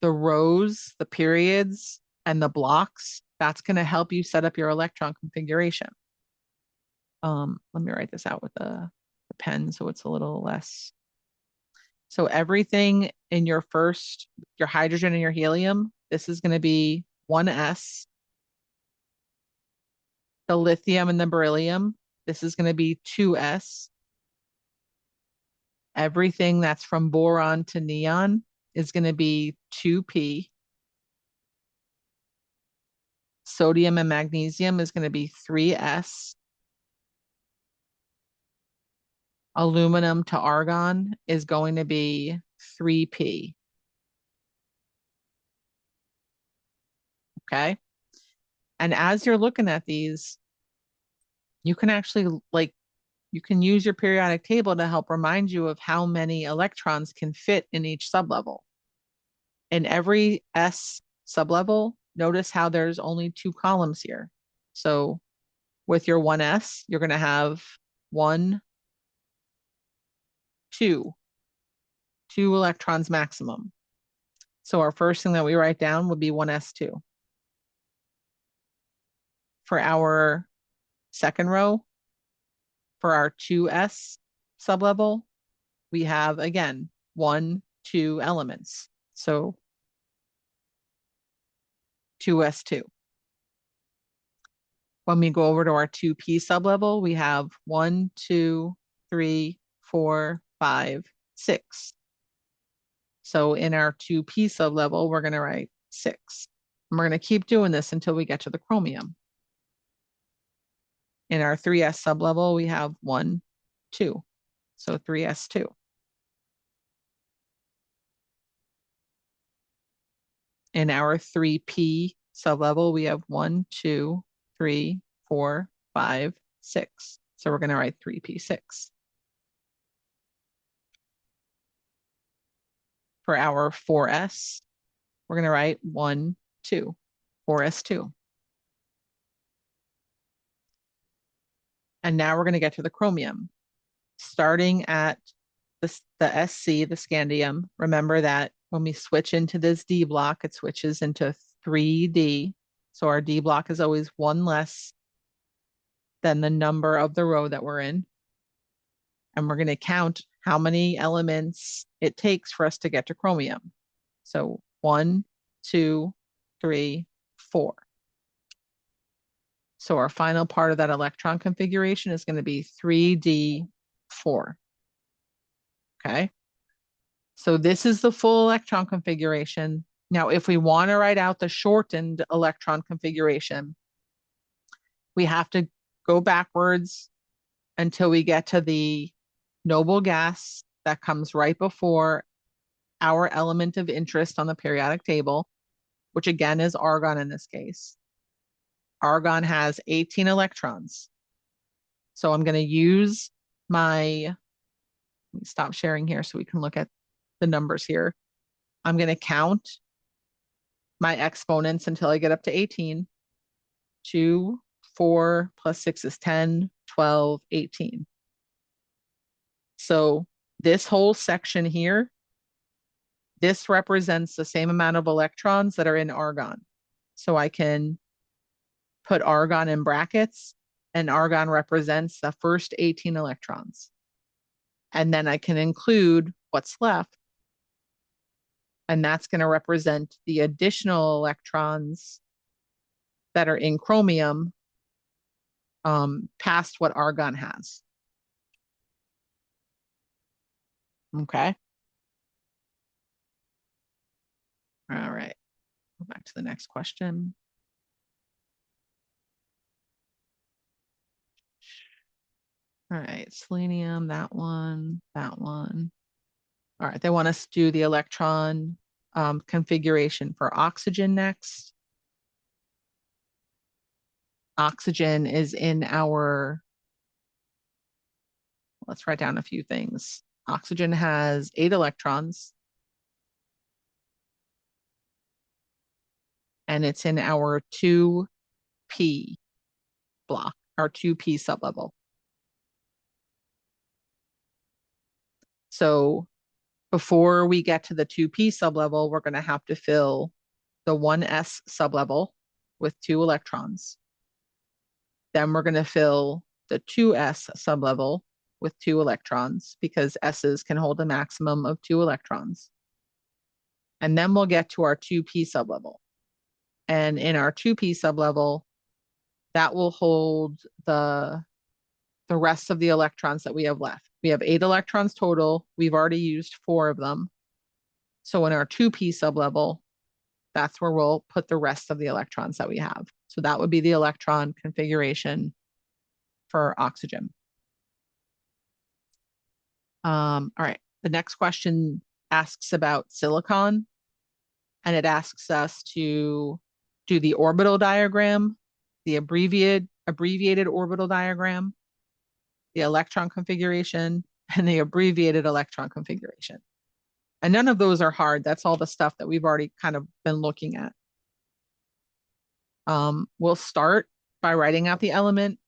rows, the periods, and the blocks, that's going to help you set up your electron configuration. Let me write this out with the pen so it's a little less. So everything in your hydrogen and your helium, this is going to be 1s. The lithium and the beryllium, this is going to be 2s. Everything that's from boron to neon is going to be 2p. Sodium and magnesium is going to be 3s. Aluminum to argon is going to be 3p. Okay. And as you're looking at these, you can actually you can use your periodic table to help remind you of how many electrons can fit in each sublevel. In every S sublevel, notice how there's only 2 columns here. So with your 1s, you're going to have 1, 2 electrons maximum. So our first thing that we write down would be 1s2. For our second row, for our 2s sublevel, we have, again, 1, 2 elements. So 2s2. When we go over to our 2p sublevel, we have 1, 2, 3, 4, 5, 6. So in our 2p sublevel, we're going to write 6. And we're going to keep doing this until we get to the chromium. In our 3s sublevel, we have 1, 2. So 3s2. In our 3p sublevel, we have 1, 2, 3, 4, 5, 6. So we're going to write 3p6. For our 4s, we're going to write 1, 2, 4s2. And now we're going to get to the chromium. Starting at the SC, the scandium, remember that when we switch into this D block, it switches into 3D. So our D block is always 1 less than the number of the row that we're in. And we're going to count how many elements it takes for us to get to chromium. So 1, 2, 3, 4. So our final part of that electron configuration is going to be 3D4. Okay. So this is the full electron configuration. Now, if we want to write out the shortened electron configuration, we have to go backwards until we get to the noble gas that comes right before our element of interest on the periodic table, which again is argon in this case. Argon has 18 electrons. So I'm going to use let me stop sharing here so we can look at the numbers here. I'm going to count my exponents until I get up to 18. 2, 4 plus 6 is 10, 12, 18. So this whole section here, this represents the same amount of electrons that are in argon. So I can put argon in brackets, and argon represents the first 18 electrons. And then I can include what's left, and that's going to represent the additional electrons that are in chromium past what argon has. Okay. All right. Go back to the next question. All right, selenium, that one, that one. All right, they want us to do the electron configuration for oxygen next. Oxygen is in our, let's write down a few things. Oxygen has 8 electrons, and it's in our 2p block, our 2p sublevel. So before we get to the 2p sublevel, we're going to have to fill the 1s sublevel with 2 electrons. Then we're going to fill the 2s sublevel with 2 electrons because s's can hold a maximum of 2 electrons. And then we'll get to our 2p sublevel. And in our 2p sublevel, that will hold the rest of the electrons that we have left. We have 8 electrons total. We've already used 4 of them. So in our 2p sublevel, that's where we'll put the rest of the electrons that we have. So that would be the electron configuration for oxygen. All right, the next question asks about silicon, and it asks us to do the orbital diagram, the abbreviated orbital diagram, the electron configuration, and the abbreviated electron configuration. And none of those are hard. That's all the stuff that we've already kind of been looking at. We'll start by writing out the element.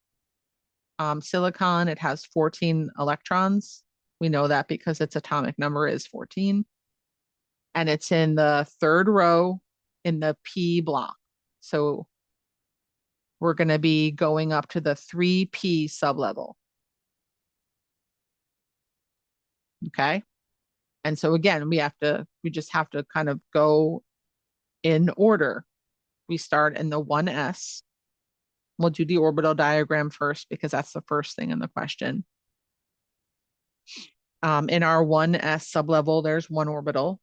Silicon, it has 14 electrons. We know that because its atomic number is 14. And it's in the 3rd row in the P block. So we're going to be going up to the 3p sublevel. Okay. And so again, we just have to kind of go in order. We start in the 1s. We'll do the orbital diagram first because that's the first thing in the question. In our 1s sublevel, there's 1 orbital.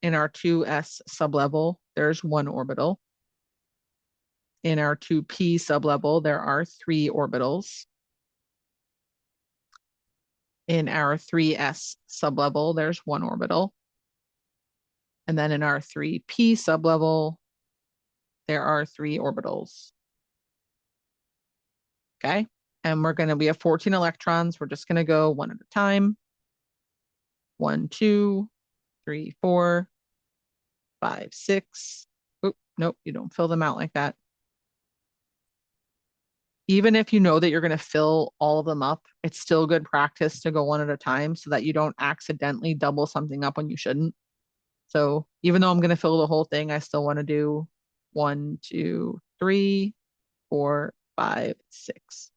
In our 2s sublevel, there's 1 orbital. In our 2p sublevel, there are 3 orbitals. In our 3s sublevel, there's 1 orbital. And then in our 3p sublevel, there are 3 orbitals. Okay, and we have 14 electrons. We're just going to go one at a time. 1, 2, 3, 4, 5, 6. Oop, nope, you don't fill them out like that. Even if you know that you're going to fill all of them up, it's still good practice to go one at a time so that you don't accidentally double something up when you shouldn't. So even though I'm going to fill the whole thing, I still want to do 1, 2, 3, 4, 5, 6.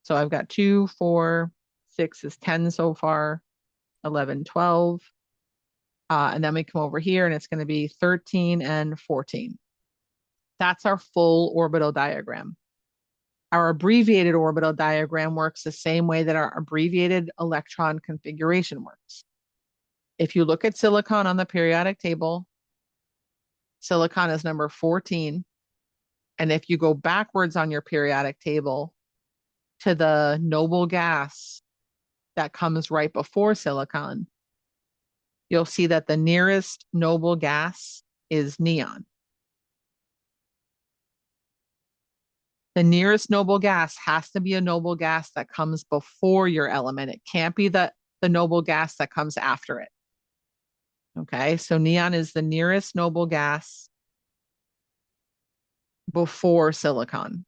So I've got 2, 4, 6 is 10 so far, 11, 12. And then we come over here and it's going to be 13 and 14. That's our full orbital diagram. Our abbreviated orbital diagram works the same way that our abbreviated electron configuration works. If you look at silicon on the periodic table, silicon is number 14. And if you go backwards on your periodic table to the noble gas that comes right before silicon, you'll see that the nearest noble gas is neon. The nearest noble gas has to be a noble gas that comes before your element. It can't be the noble gas that comes after it. Okay, so neon is the nearest noble gas before silicon.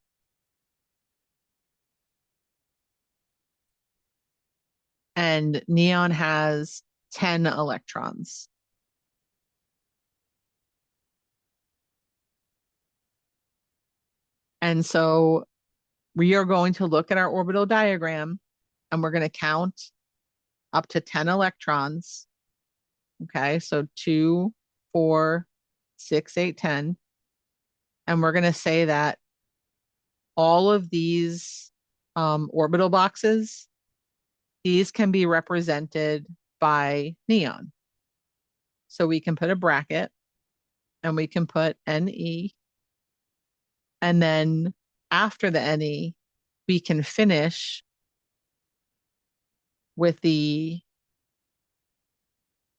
And neon has 10 electrons. And so we are going to look at our orbital diagram and we're going to count up to 10 electrons. Okay, so 2, 4, 6, 8, 10. And we're going to say that all of these orbital boxes, these can be represented by neon. So we can put a bracket and we can put Ne. And then after the Ne, we can finish with the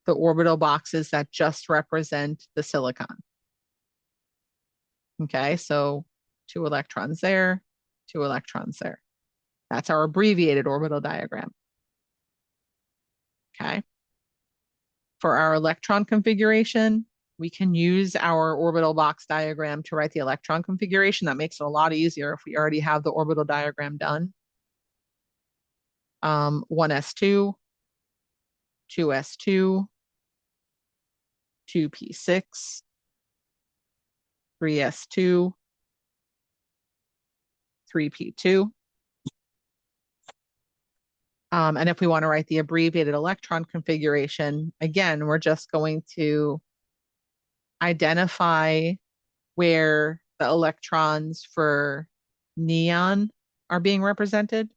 orbital boxes that just represent the silicon. Okay, so 2 electrons there, 2 electrons there. That's our abbreviated orbital diagram. Okay. For our electron configuration, we can use our orbital box diagram to write the electron configuration. That makes it a lot easier if we already have the orbital diagram done. 1s2, 2s2, 2p6, 3s2, 3p2. And if we want to write the abbreviated electron configuration, again, we're just going to identify where the electrons for neon are being represented.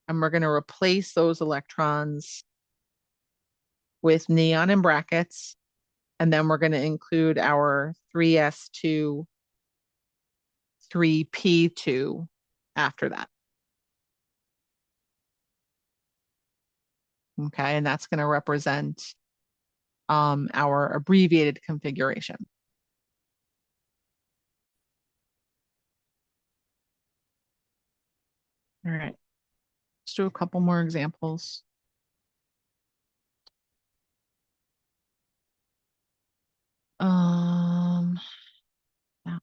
And we're going to replace those electrons with neon in brackets. And then we're going to include our 3s2, 3p2 after that. Okay, and that's going to represent our abbreviated configuration. All right, let's do a couple more examples. That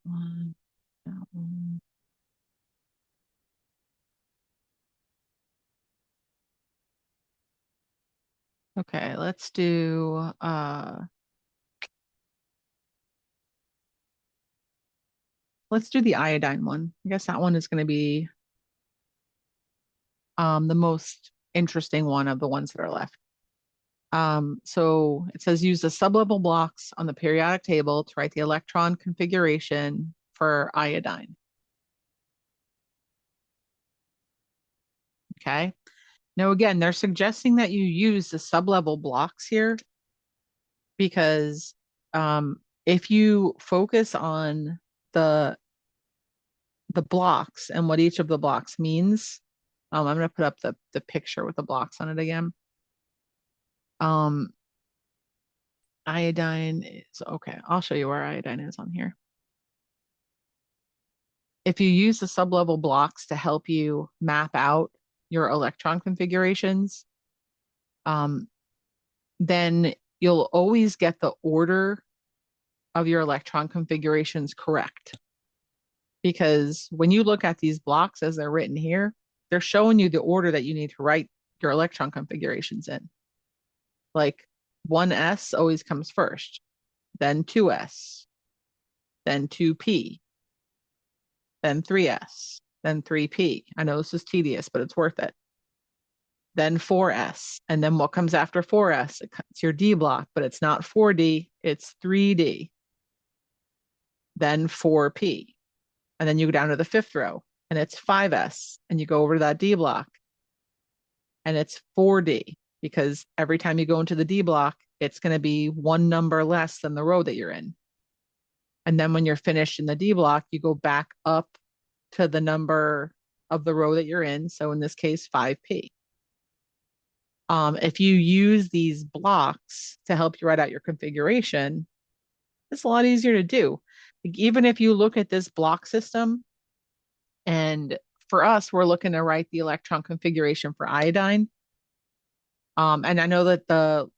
one, that one. Okay, let's do the iodine one. I guess that one is going to be the most interesting one of the ones that are left. So it says use the sublevel blocks on the periodic table to write the electron configuration for iodine. Okay. Now, again, they're suggesting that you use the sublevel blocks here because if you focus on the blocks and what each of the blocks means, I'm going to put up the picture with the blocks on it again. Iodine is, okay, I'll show you where iodine is on here. If you use the sublevel blocks to help you map out your electron configurations, then you'll always get the order of your electron configurations correct. Because when you look at these blocks as they're written here, they're showing you the order that you need to write your electron configurations in. Like 1s always comes first, then 2s, then 2p, then 3s, then 3p. I know this is tedious, but it's worth it. Then 4s, and then what comes after 4s? It's your D block, but it's not 4D, it's 3D. Then 4p, and then you go down to the fifth row, and it's 5s, and you go over to that D block, and it's 4D, because every time you go into the D block, it's going to be one number less than the row that you're in. And then when you're finished in the D block, you go back up to the number of the row that you're in. So in this case, 5p. If you use these blocks to help you write out your configuration, it's a lot easier to do. Like, even if you look at this block system, and for us, we're looking to write the electron configuration for iodine. And I know that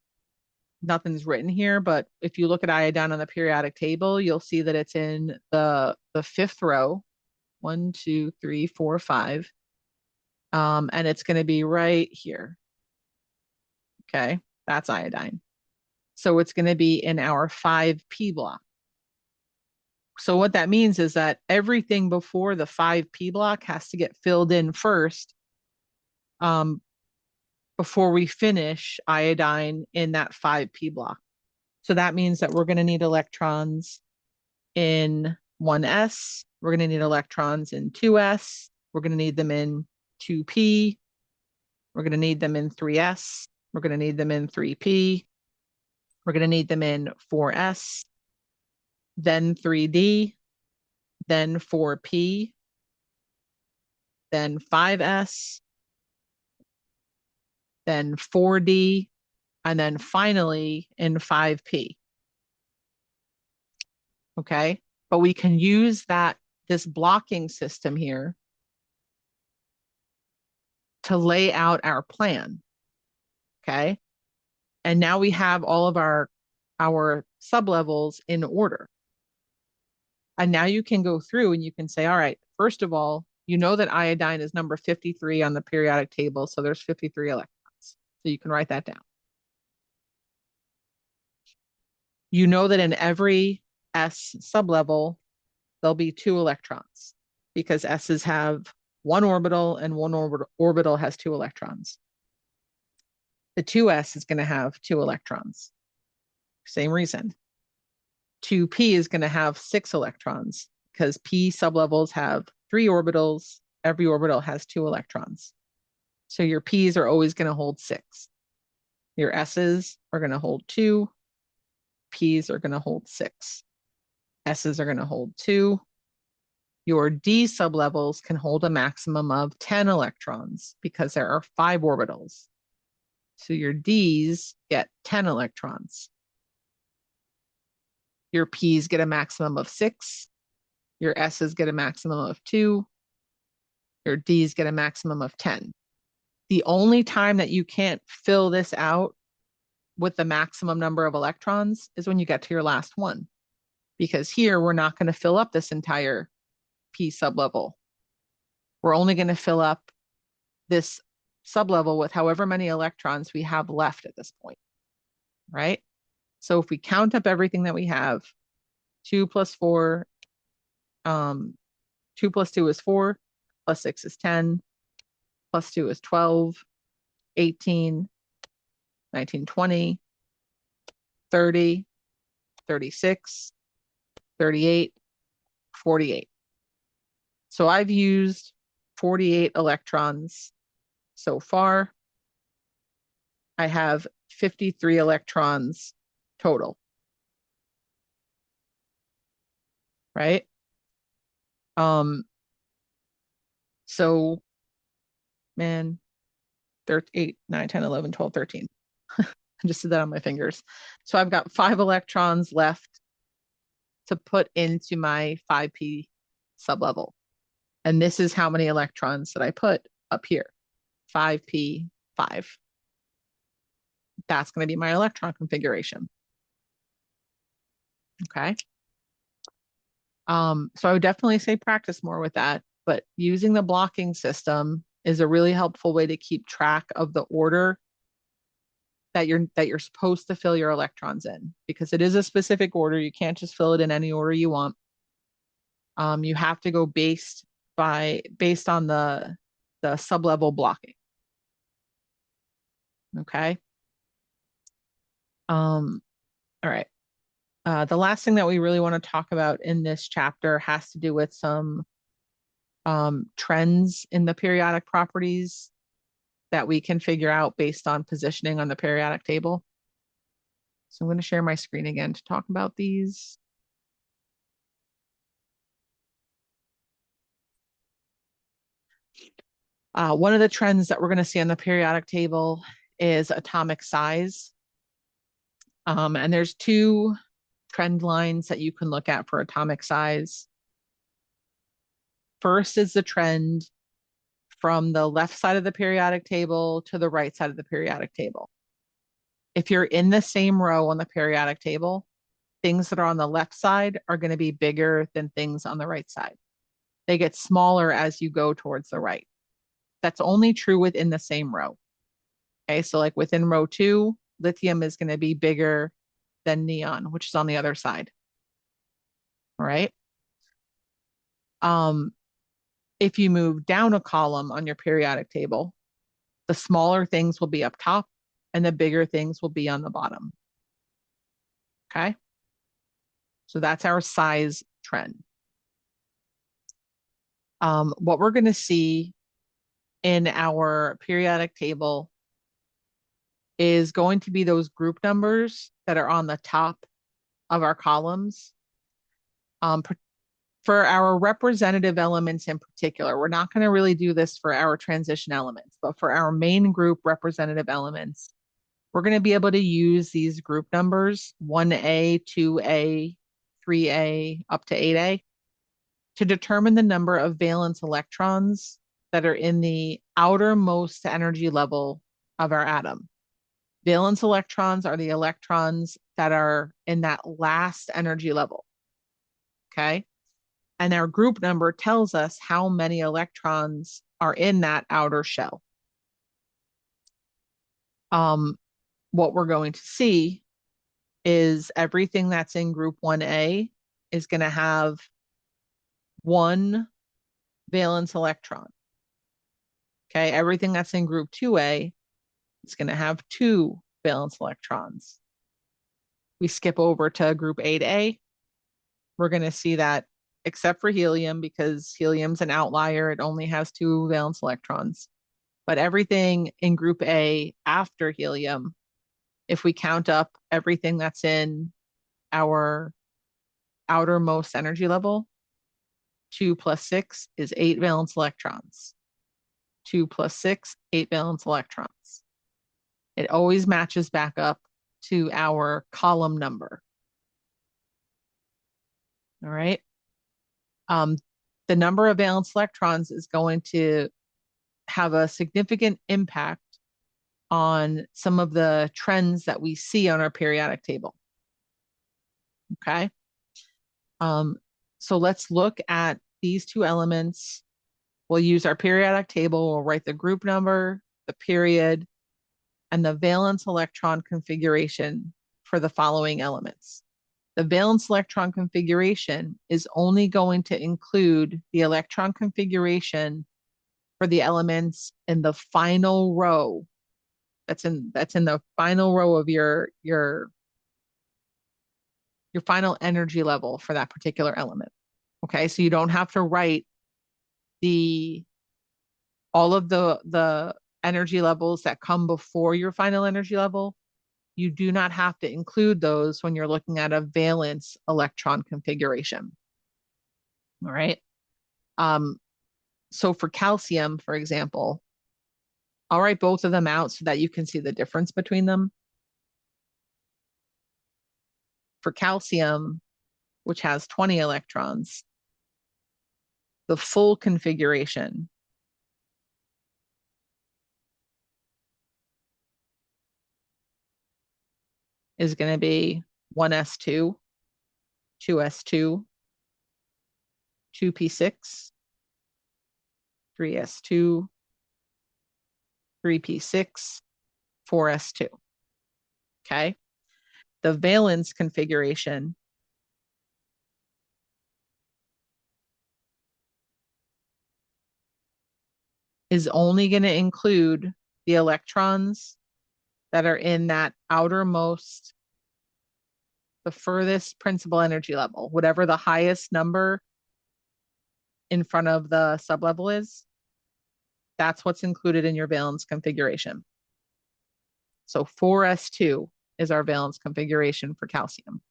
nothing's written here, but if you look at iodine on the periodic table, you'll see that it's in the fifth row, 1, 2, 3, 4, 5. And it's going to be right here. Okay, that's iodine. So it's going to be in our 5p block. So what that means is that everything before the 5p block has to get filled in first before we finish iodine in that 5p block. So that means that we're going to need electrons in 1s. We're going to need electrons in 2s. We're going to need them in 2p. We're going to need them in 3s. We're going to need them in 3p. We're going to need them in 4s, then 3d, then 4p, then 5s, then 4d, and then finally in 5p. Okay, but we can use that this blocking system here to lay out our plan. Okay. And now we have all of our sublevels in order. And now you can go through and you can say, all right, first of all, you know that iodine is number 53 on the periodic table. So there's 53 electrons. So you can write that down. You know that in every S sublevel, there'll be 2 electrons because S's have 1 orbital and 1 orbital has 2 electrons. The 2s is going to have 2 electrons. Same reason. 2p is going to have 6 electrons because p sublevels have 3 orbitals. Every orbital has 2 electrons. So your p's are always going to hold 6. Your s's are going to hold 2. P's are going to hold 6. S's are going to hold 2. Your d sublevels can hold a maximum of 10 electrons because there are 5 orbitals. So your Ds get 10 electrons. Your Ps get a maximum of 6. Your S's get a maximum of 2. Your Ds get a maximum of 10. The only time that you can't fill this out with the maximum number of electrons is when you get to your last one. Because here we're not going to fill up this entire P sublevel. We're only going to fill up this sublevel with however many electrons we have left at this point, right? So if we count up everything that we have, 2 plus 4, 2 plus 2 is 4, plus 6 is 10, plus 2 is 12, 18, 19, 20, 30, 36, 38, 48. So I've used 48 electrons so far. I have 53 electrons total. Right? So, man, 8, 9, 10, 11, 12, 13. I just did that on my fingers. So I've got 5 electrons left to put into my 5p sublevel. And this is how many electrons that I put up here. 5p, 5. That's going to be my electron configuration. Okay. So I would definitely say practice more with that, but using the blocking system is a really helpful way to keep track of the order that you're supposed to fill your electrons in, because it is a specific order. You can't just fill it in any order you want. You have to go based on the sublevel blocking. Okay. All right. The last thing that we really want to talk about in this chapter has to do with some trends in the periodic properties that we can figure out based on positioning on the periodic table. So I'm going to share my screen again to talk about these. One of the trends that we're going to see on the periodic table is atomic size. And there's 2 trend lines that you can look at for atomic size. First is the trend from the left side of the periodic table to the right side of the periodic table. If you're in the same row on the periodic table, things that are on the left side are going to be bigger than things on the right side. They get smaller as you go towards the right. That's only true within the same row. Okay, so like within row 2, lithium is going to be bigger than neon, which is on the other side. All right. If you move down a column on your periodic table, the smaller things will be up top and the bigger things will be on the bottom. Okay. So that's our size trend. What we're going to see in our periodic table is going to be those group numbers that are on the top of our columns. For our representative elements in particular, we're not going to really do this for our transition elements, but for our main group representative elements, we're going to be able to use these group numbers, 1A, 2A, 3A, up to 8A. to determine the number of valence electrons that are in the outermost energy level of our atom. Valence electrons are the electrons that are in that last energy level. Okay. And our group number tells us how many electrons are in that outer shell. What we're going to see is everything that's in group 1A is going to have one valence electron. Okay, everything that's in group 2A is going to have two valence electrons. We skip over to group 8A. We're going to see that except for helium, because helium's an outlier, it only has two valence electrons. But everything in group A after helium, if we count up everything that's in our outermost energy level, 2 plus 6 is 8 valence electrons. 2 plus 6, 8 valence electrons. It always matches back up to our column number. All right. The number of valence electrons is going to have a significant impact on some of the trends that we see on our periodic table. Okay. So let's look at these two elements. We'll use our periodic table. We'll write the group number, the period, and the valence electron configuration for the following elements. The valence electron configuration is only going to include the electron configuration for the elements in the final row. That's in the final row of your final energy level for that particular element. Okay, so you don't have to write all of the energy levels that come before your final energy level. You do not have to include those when you're looking at a valence electron configuration. All right. So for calcium, for example, I'll write both of them out so that you can see the difference between them. For calcium, which has 20 electrons, the full configuration is going to be 1s2, 2s2, 2p6, 3s2, 3p6, 4s2. Okay. The valence configuration is only going to include the electrons that are in that outermost, the furthest principal energy level, whatever the highest number in front of the sublevel is, that's what's included in your valence configuration. So 4s2 is our valence configuration for calcium.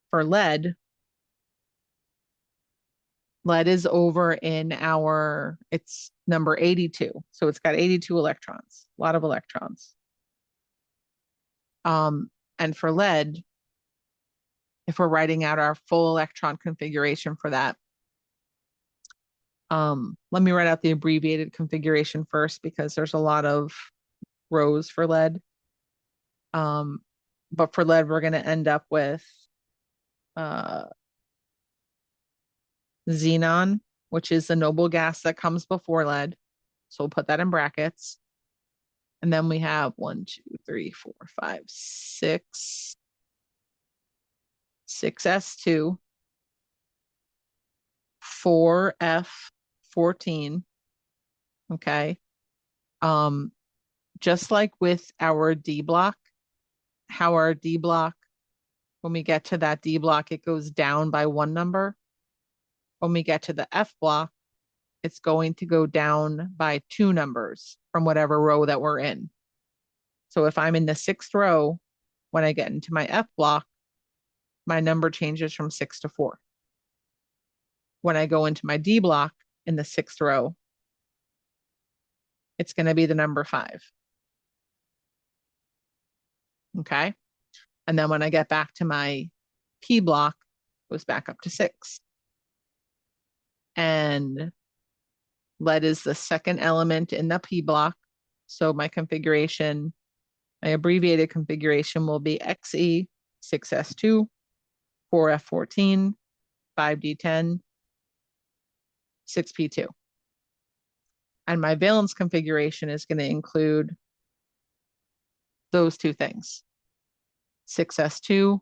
For lead is over in it's number 82. So it's got 82 electrons, a lot of electrons. And for lead, if we're writing out our full electron configuration for that, let me write out the abbreviated configuration first because there's a lot of rows for lead. But for lead, we're going to end up with xenon, which is the noble gas that comes before lead. So we'll put that in brackets. And then we have 1, 2, 3, 4, 5, 6, 6s2, 4f14. Okay. Just like with our D block, how our D block, when we get to that D block, it goes down by one number. When we get to the F block, it's going to go down by two numbers from whatever row that we're in. So if I'm in the 6th row, when I get into my F block, my number changes from 6 to 4. When I go into my D block in the 6th row, it's going to be the number 5. Okay. And then when I get back to my P block, goes back up to 6. And lead is the second element in the P block. So my configuration, my abbreviated configuration will be XE, 6S2, 4F14, 5D10, 6P2. And my valence configuration is going to include those two things, 6S2,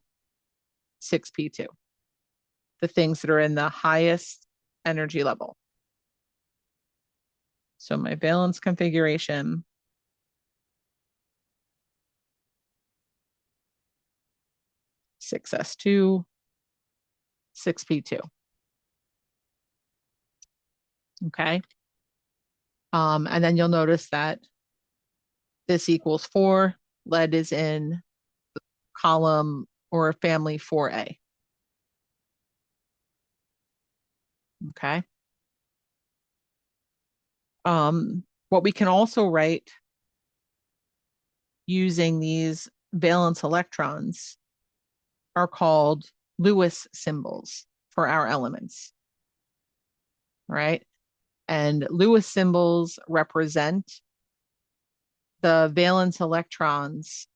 6P2, the things that are in the highest energy level. So my valence configuration, six S2, 6P2. Okay. And then you'll notice that this equals 4. Lead is in column or family 4A. Okay. What we can also write using these valence electrons are called Lewis symbols for our elements, right? And Lewis symbols represent the valence electrons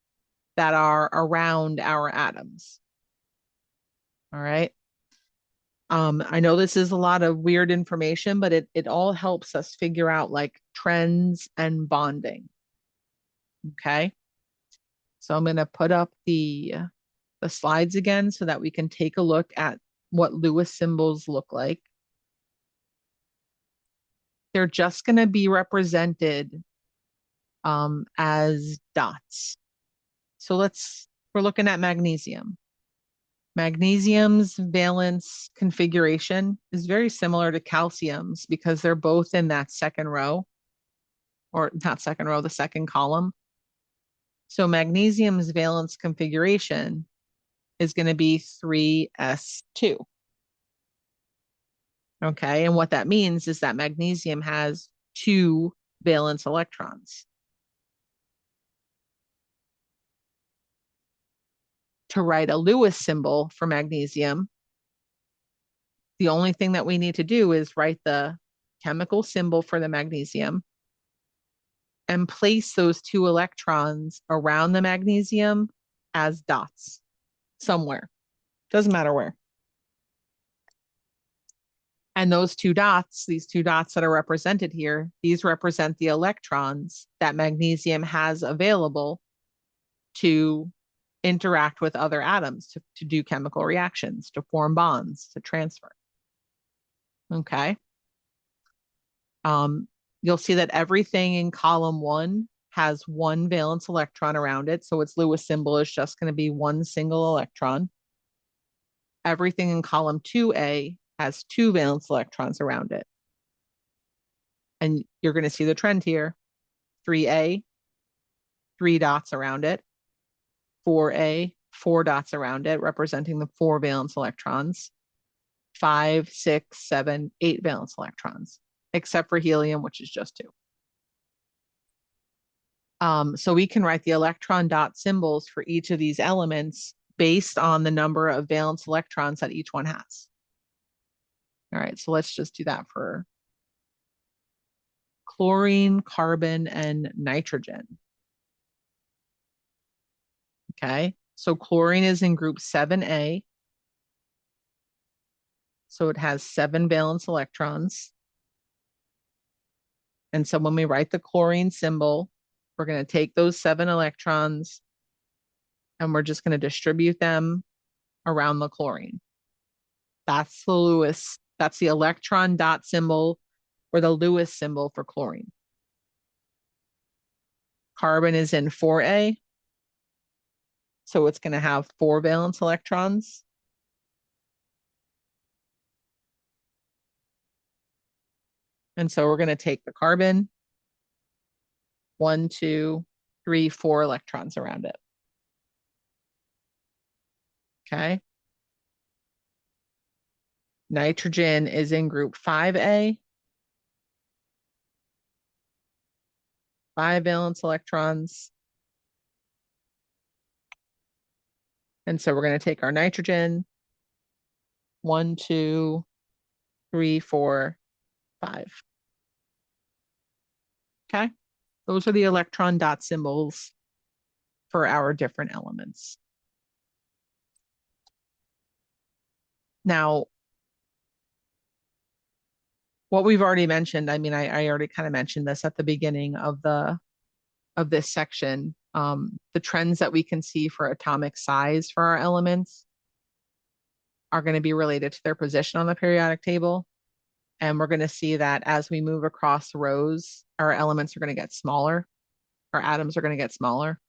that are around our atoms. All right. I know this is a lot of weird information, but it all helps us figure out like trends and bonding. Okay. So I'm going to put up the slides again so that we can take a look at what Lewis symbols look like. They're just going to be represented as dots. So we're looking at magnesium. Magnesium's valence configuration is very similar to calcium's because they're both in that second row, or not second row, the second column. So magnesium's valence configuration is going to be 3s2. Okay, and what that means is that magnesium has 2 valence electrons. To write a Lewis symbol for magnesium, the only thing that we need to do is write the chemical symbol for the magnesium and place those 2 electrons around the magnesium as dots somewhere. Doesn't matter where. And those 2 dots, these 2 dots that are represented here, these represent the electrons that magnesium has available to interact with other atoms, to do chemical reactions, to form bonds, to transfer. Okay. You'll see that everything in column 1 has 1 valence electron around it. So its Lewis symbol is just going to be 1 single electron. Everything in column 2A has 2 valence electrons around it. And you're going to see the trend here. 3A, 3 dots around it. 4A, 4 dots around it, representing the 4 valence electrons. 5, 6, 7, 8 valence electrons, except for helium, which is just 2. So we can write the electron dot symbols for each of these elements based on the number of valence electrons that each one has. All right, so let's just do that for chlorine, carbon, and nitrogen. Okay, so chlorine is in group 7A. So it has 7 valence electrons. And so when we write the chlorine symbol, we're going to take those 7 electrons and we're just going to distribute them around the chlorine. That's the Lewis, that's the electron dot symbol or the Lewis symbol for chlorine. Carbon is in 4A. So it's going to have 4 valence electrons. And so we're going to take the carbon, 1, 2, 3, 4 electrons around it. Okay. Nitrogen is in group 5A. 5 valence electrons. And so we're going to take our nitrogen, 1, 2, 3, 4, 5. Okay, those are the electron dot symbols for our different elements. Now, what we've already mentioned, I mean, I already kind of mentioned this at the beginning of this section. The trends that we can see for atomic size for our elements are going to be related to their position on the periodic table. And we're going to see that as we move across rows, our elements are going to get smaller, our atoms are going to get smaller.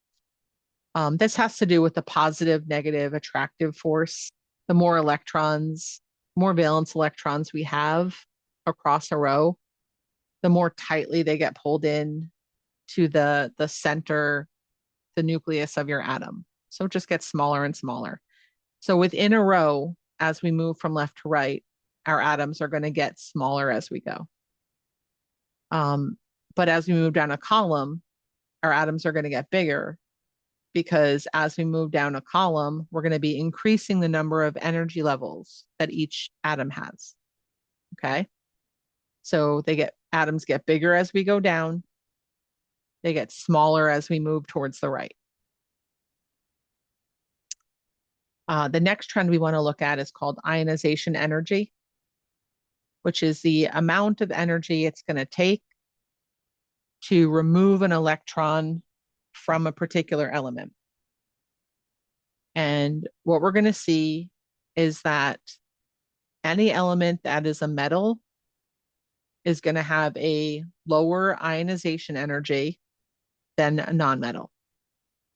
This has to do with the positive, negative, attractive force. The more electrons, more valence electrons we have across a row, the more tightly they get pulled in to the center, the nucleus of your atom. So it just gets smaller and smaller. So within a row, as we move from left to right, our atoms are going to get smaller as we go. But as we move down a column, our atoms are going to get bigger, because as we move down a column, we're going to be increasing the number of energy levels that each atom has. Okay. So atoms get bigger as we go down. They get smaller as we move towards the right. The next trend we want to look at is called ionization energy, which is the amount of energy it's going to take to remove an electron from a particular element. And what we're going to see is that any element that is a metal is going to have a lower ionization energy than a non-metal,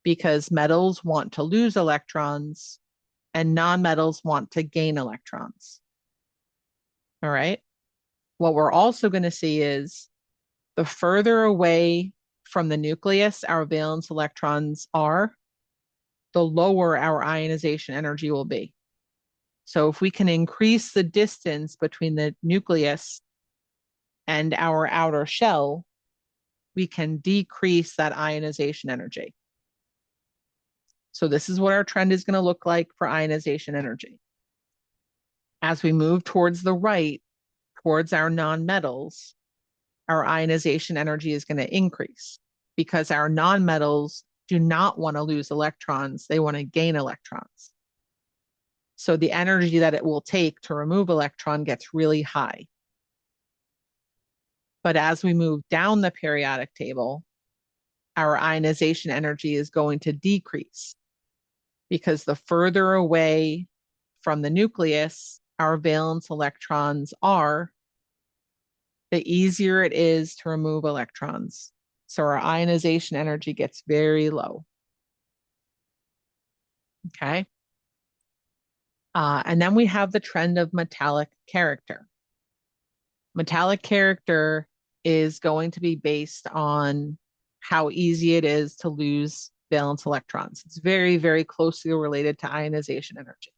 because metals want to lose electrons and non-metals want to gain electrons. All right. What we're also going to see is the further away from the nucleus our valence electrons are, the lower our ionization energy will be. So if we can increase the distance between the nucleus and our outer shell, we can decrease that ionization energy. So this is what our trend is going to look like for ionization energy. As we move towards the right, towards our nonmetals, our ionization energy is going to increase, because our nonmetals do not want to lose electrons. They want to gain electrons. So the energy that it will take to remove electron gets really high. But as we move down the periodic table, our ionization energy is going to decrease, because the further away from the nucleus our valence electrons are, the easier it is to remove electrons. So our ionization energy gets very low. Okay. And then we have the trend of metallic character. Metallic character is going to be based on how easy it is to lose valence electrons. It's very, very closely related to ionization energy.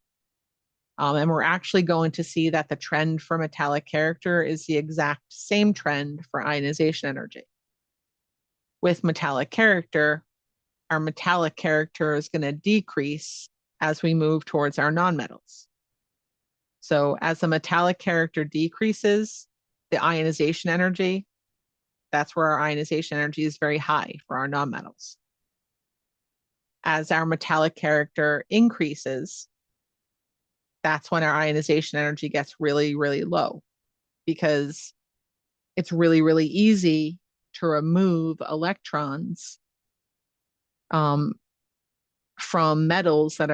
And we're actually going to see that the trend for metallic character is the exact same trend for ionization energy. With metallic character, our metallic character is going to decrease as we move towards our nonmetals. So as the metallic character decreases, the ionization energy, that's where our ionization energy is very high for our nonmetals. As our metallic character increases, that's when our ionization energy gets really, really low, because it's really, really easy to remove electrons from metals that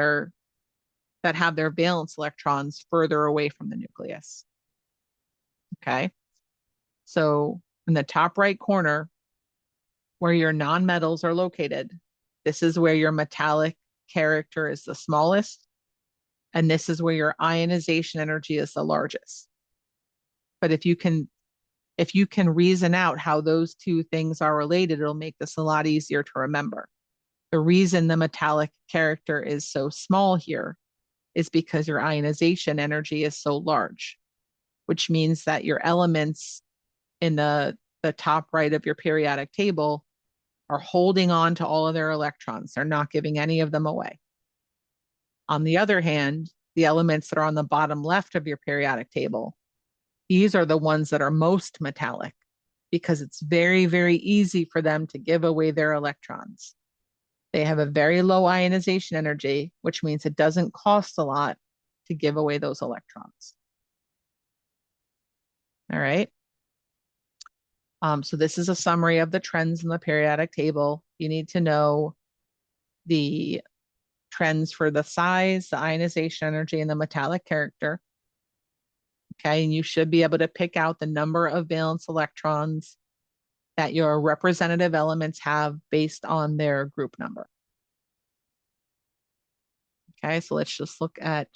have their valence electrons further away from the nucleus. Okay. So in the top right corner, where your nonmetals are located, this is where your metallic character is the smallest, and this is where your ionization energy is the largest. But if you can reason out how those two things are related, it'll make this a lot easier to remember. The reason the metallic character is so small here is because your ionization energy is so large, which means that your elements in the top right of your periodic table are holding on to all of their electrons. They're not giving any of them away. On the other hand, the elements that are on the bottom left of your periodic table, these are the ones that are most metallic because it's very, very easy for them to give away their electrons. They have a very low ionization energy, which means it doesn't cost a lot to give away those electrons. All right. So this is a summary of the trends in the periodic table. You need to know the trends for the size, the ionization energy, and the metallic character. Okay, and you should be able to pick out the number of valence electrons that your representative elements have based on their group number. Okay, so let's just look at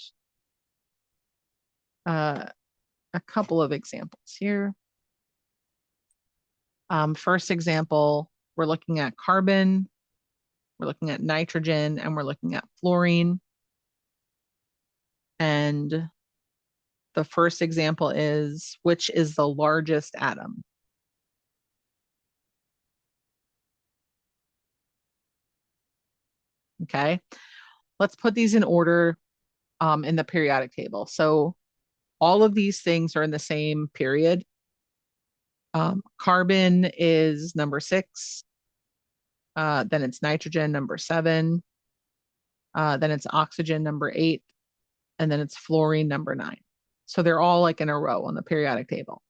a couple of examples here. First example, we're looking at carbon, we're looking at nitrogen, and we're looking at fluorine. And the first example is, which is the largest atom? Okay, let's put these in order in the periodic table. So all of these things are in the same period. Carbon is number 6. Then it's nitrogen, number 7. Then it's oxygen, number 8. And then it's fluorine, number 9. So they're all like in a row on the periodic table.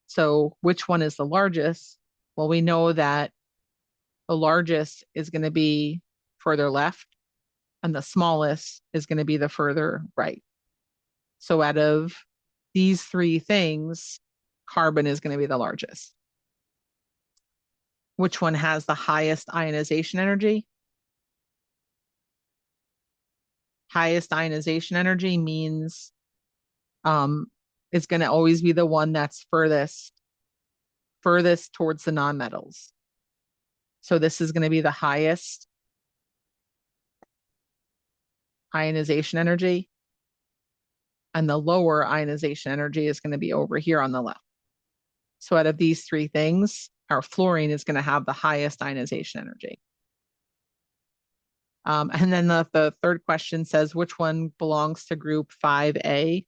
So which one is the largest? Well, we know that the largest is going to be further left, and the smallest is going to be the further right. So out of these 3 things, carbon is going to be the largest. Which one has the highest ionization energy? Highest ionization energy means it's going to always be the one that's furthest towards the nonmetals. So this is going to be the highest ionization energy, and the lower ionization energy is going to be over here on the left. So out of these 3 things, our fluorine is going to have the highest ionization energy. And then the third question says, which one belongs to group 5A?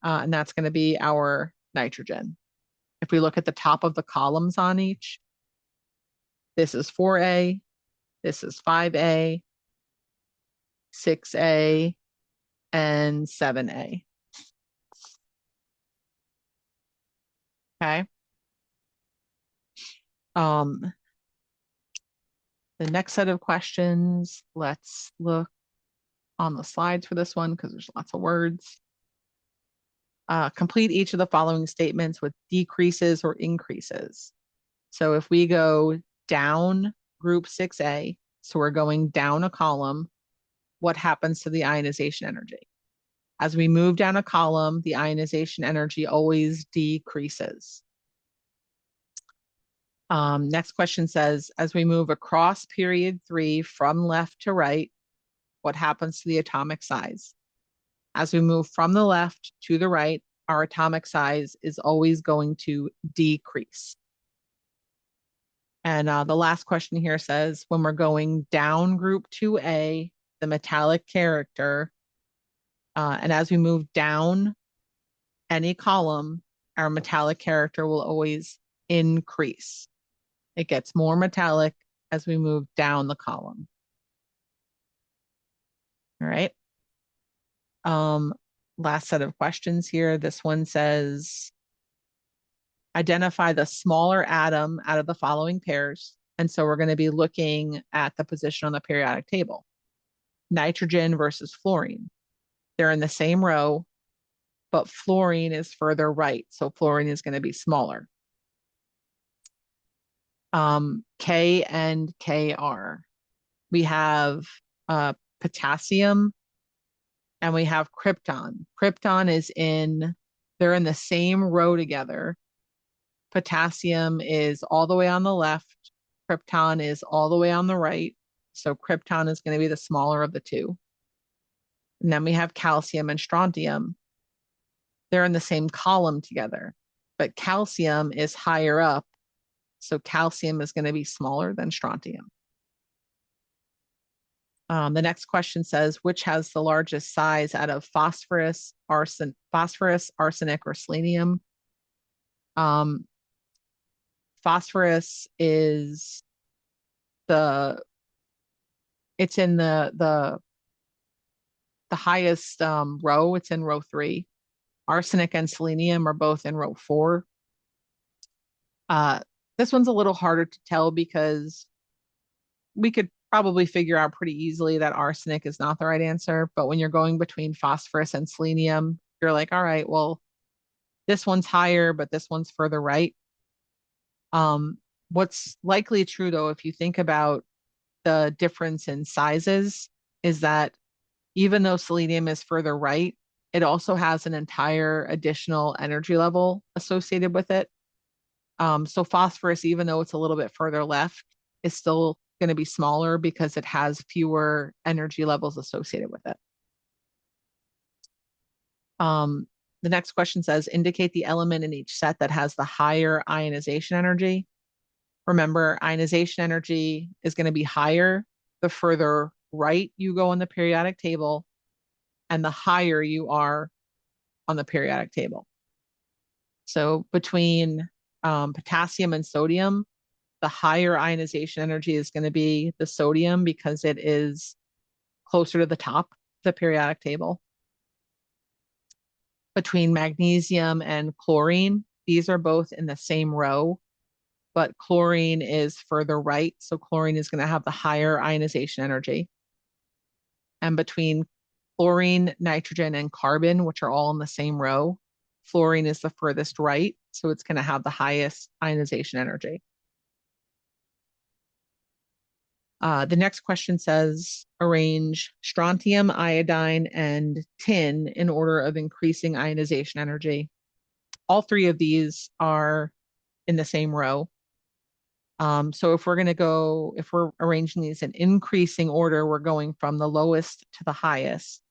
And that's going to be our nitrogen. If we look at the top of the columns on each, this is 4A, this is 5A, 6A, and 7A. Okay. The next set of questions, let's look on the slides for this one because there's lots of words. Complete each of the following statements with decreases or increases. So if we go down group 6A, so we're going down a column, what happens to the ionization energy? As we move down a column, the ionization energy always decreases. Next question says, as we move across period 3 from left to right, what happens to the atomic size? As we move from the left to the right, our atomic size is always going to decrease. And the last question here says, when we're going down group 2A, the metallic character, and as we move down any column, our metallic character will always increase. It gets more metallic as we move down the column. All right. Last set of questions here. This one says, identify the smaller atom out of the following pairs. And so we're going to be looking at the position on the periodic table. Nitrogen versus fluorine. They're in the same row, but fluorine is further right. So fluorine is going to be smaller. K and Kr. We have potassium and we have krypton. Krypton is they're in the same row together. Potassium is all the way on the left. Krypton is all the way on the right. So krypton is going to be the smaller of the 2. And then we have calcium and strontium. They're in the same column together, but calcium is higher up. So calcium is going to be smaller than strontium. The next question says, which has the largest size out of phosphorus, arsenic, or selenium? Um, Phosphorus is the it's in the highest row. It's in row 3. Arsenic and selenium are both in row 4. Uh, this one's a little harder to tell because we could probably figure out pretty easily that arsenic is not the right answer. But when you're going between phosphorus and selenium, you're like, all right, well, this one's higher, but this one's further right. What's likely true though, if you think about the difference in sizes, is that even though selenium is further right, it also has an entire additional energy level associated with it. So phosphorus, even though it's a little bit further left, is still going to be smaller because it has fewer energy levels associated with it. The next question says, indicate the element in each set that has the higher ionization energy. Remember, ionization energy is going to be higher the further right you go on the periodic table and the higher you are on the periodic table. So between potassium and sodium, the higher ionization energy is going to be the sodium because it is closer to the top of the periodic table. Between magnesium and chlorine, these are both in the same row, but chlorine is further right, so chlorine is going to have the higher ionization energy. And between fluorine, nitrogen, and carbon, which are all in the same row, fluorine is the furthest right, so it's going to have the highest ionization energy. The next question says, arrange strontium, iodine, and tin in order of increasing ionization energy. All 3 of these are in the same row. So if we're arranging these in increasing order, we're going from the lowest to the highest.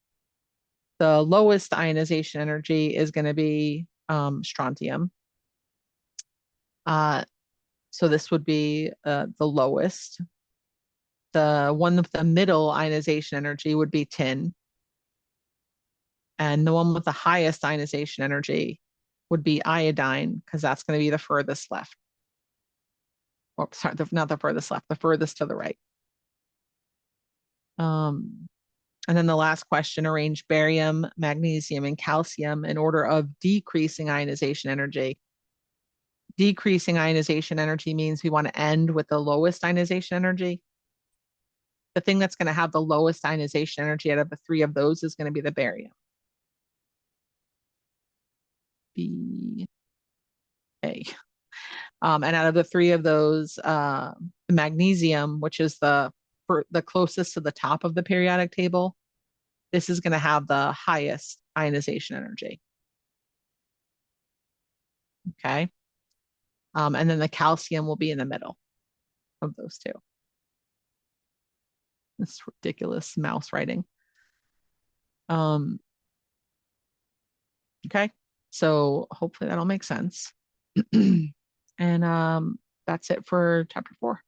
The lowest ionization energy is going to be strontium. So this would be the lowest. The one with the middle ionization energy would be tin. And the one with the highest ionization energy would be iodine, because that's going to be the furthest left. Or sorry, not the furthest left, the furthest to the right. And then the last question, arrange barium, magnesium, and calcium in order of decreasing ionization energy. Decreasing ionization energy means we want to end with the lowest ionization energy. The thing that's going to have the lowest ionization energy out of the 3 of those is going to be the barium. B, A. And out of the 3 of those, the magnesium, which is the closest to the top of the periodic table, this is going to have the highest ionization energy. Okay. And then the calcium will be in the middle of those 2. This ridiculous mouse writing. Okay. So hopefully that'll make sense. And that's it for chapter 4.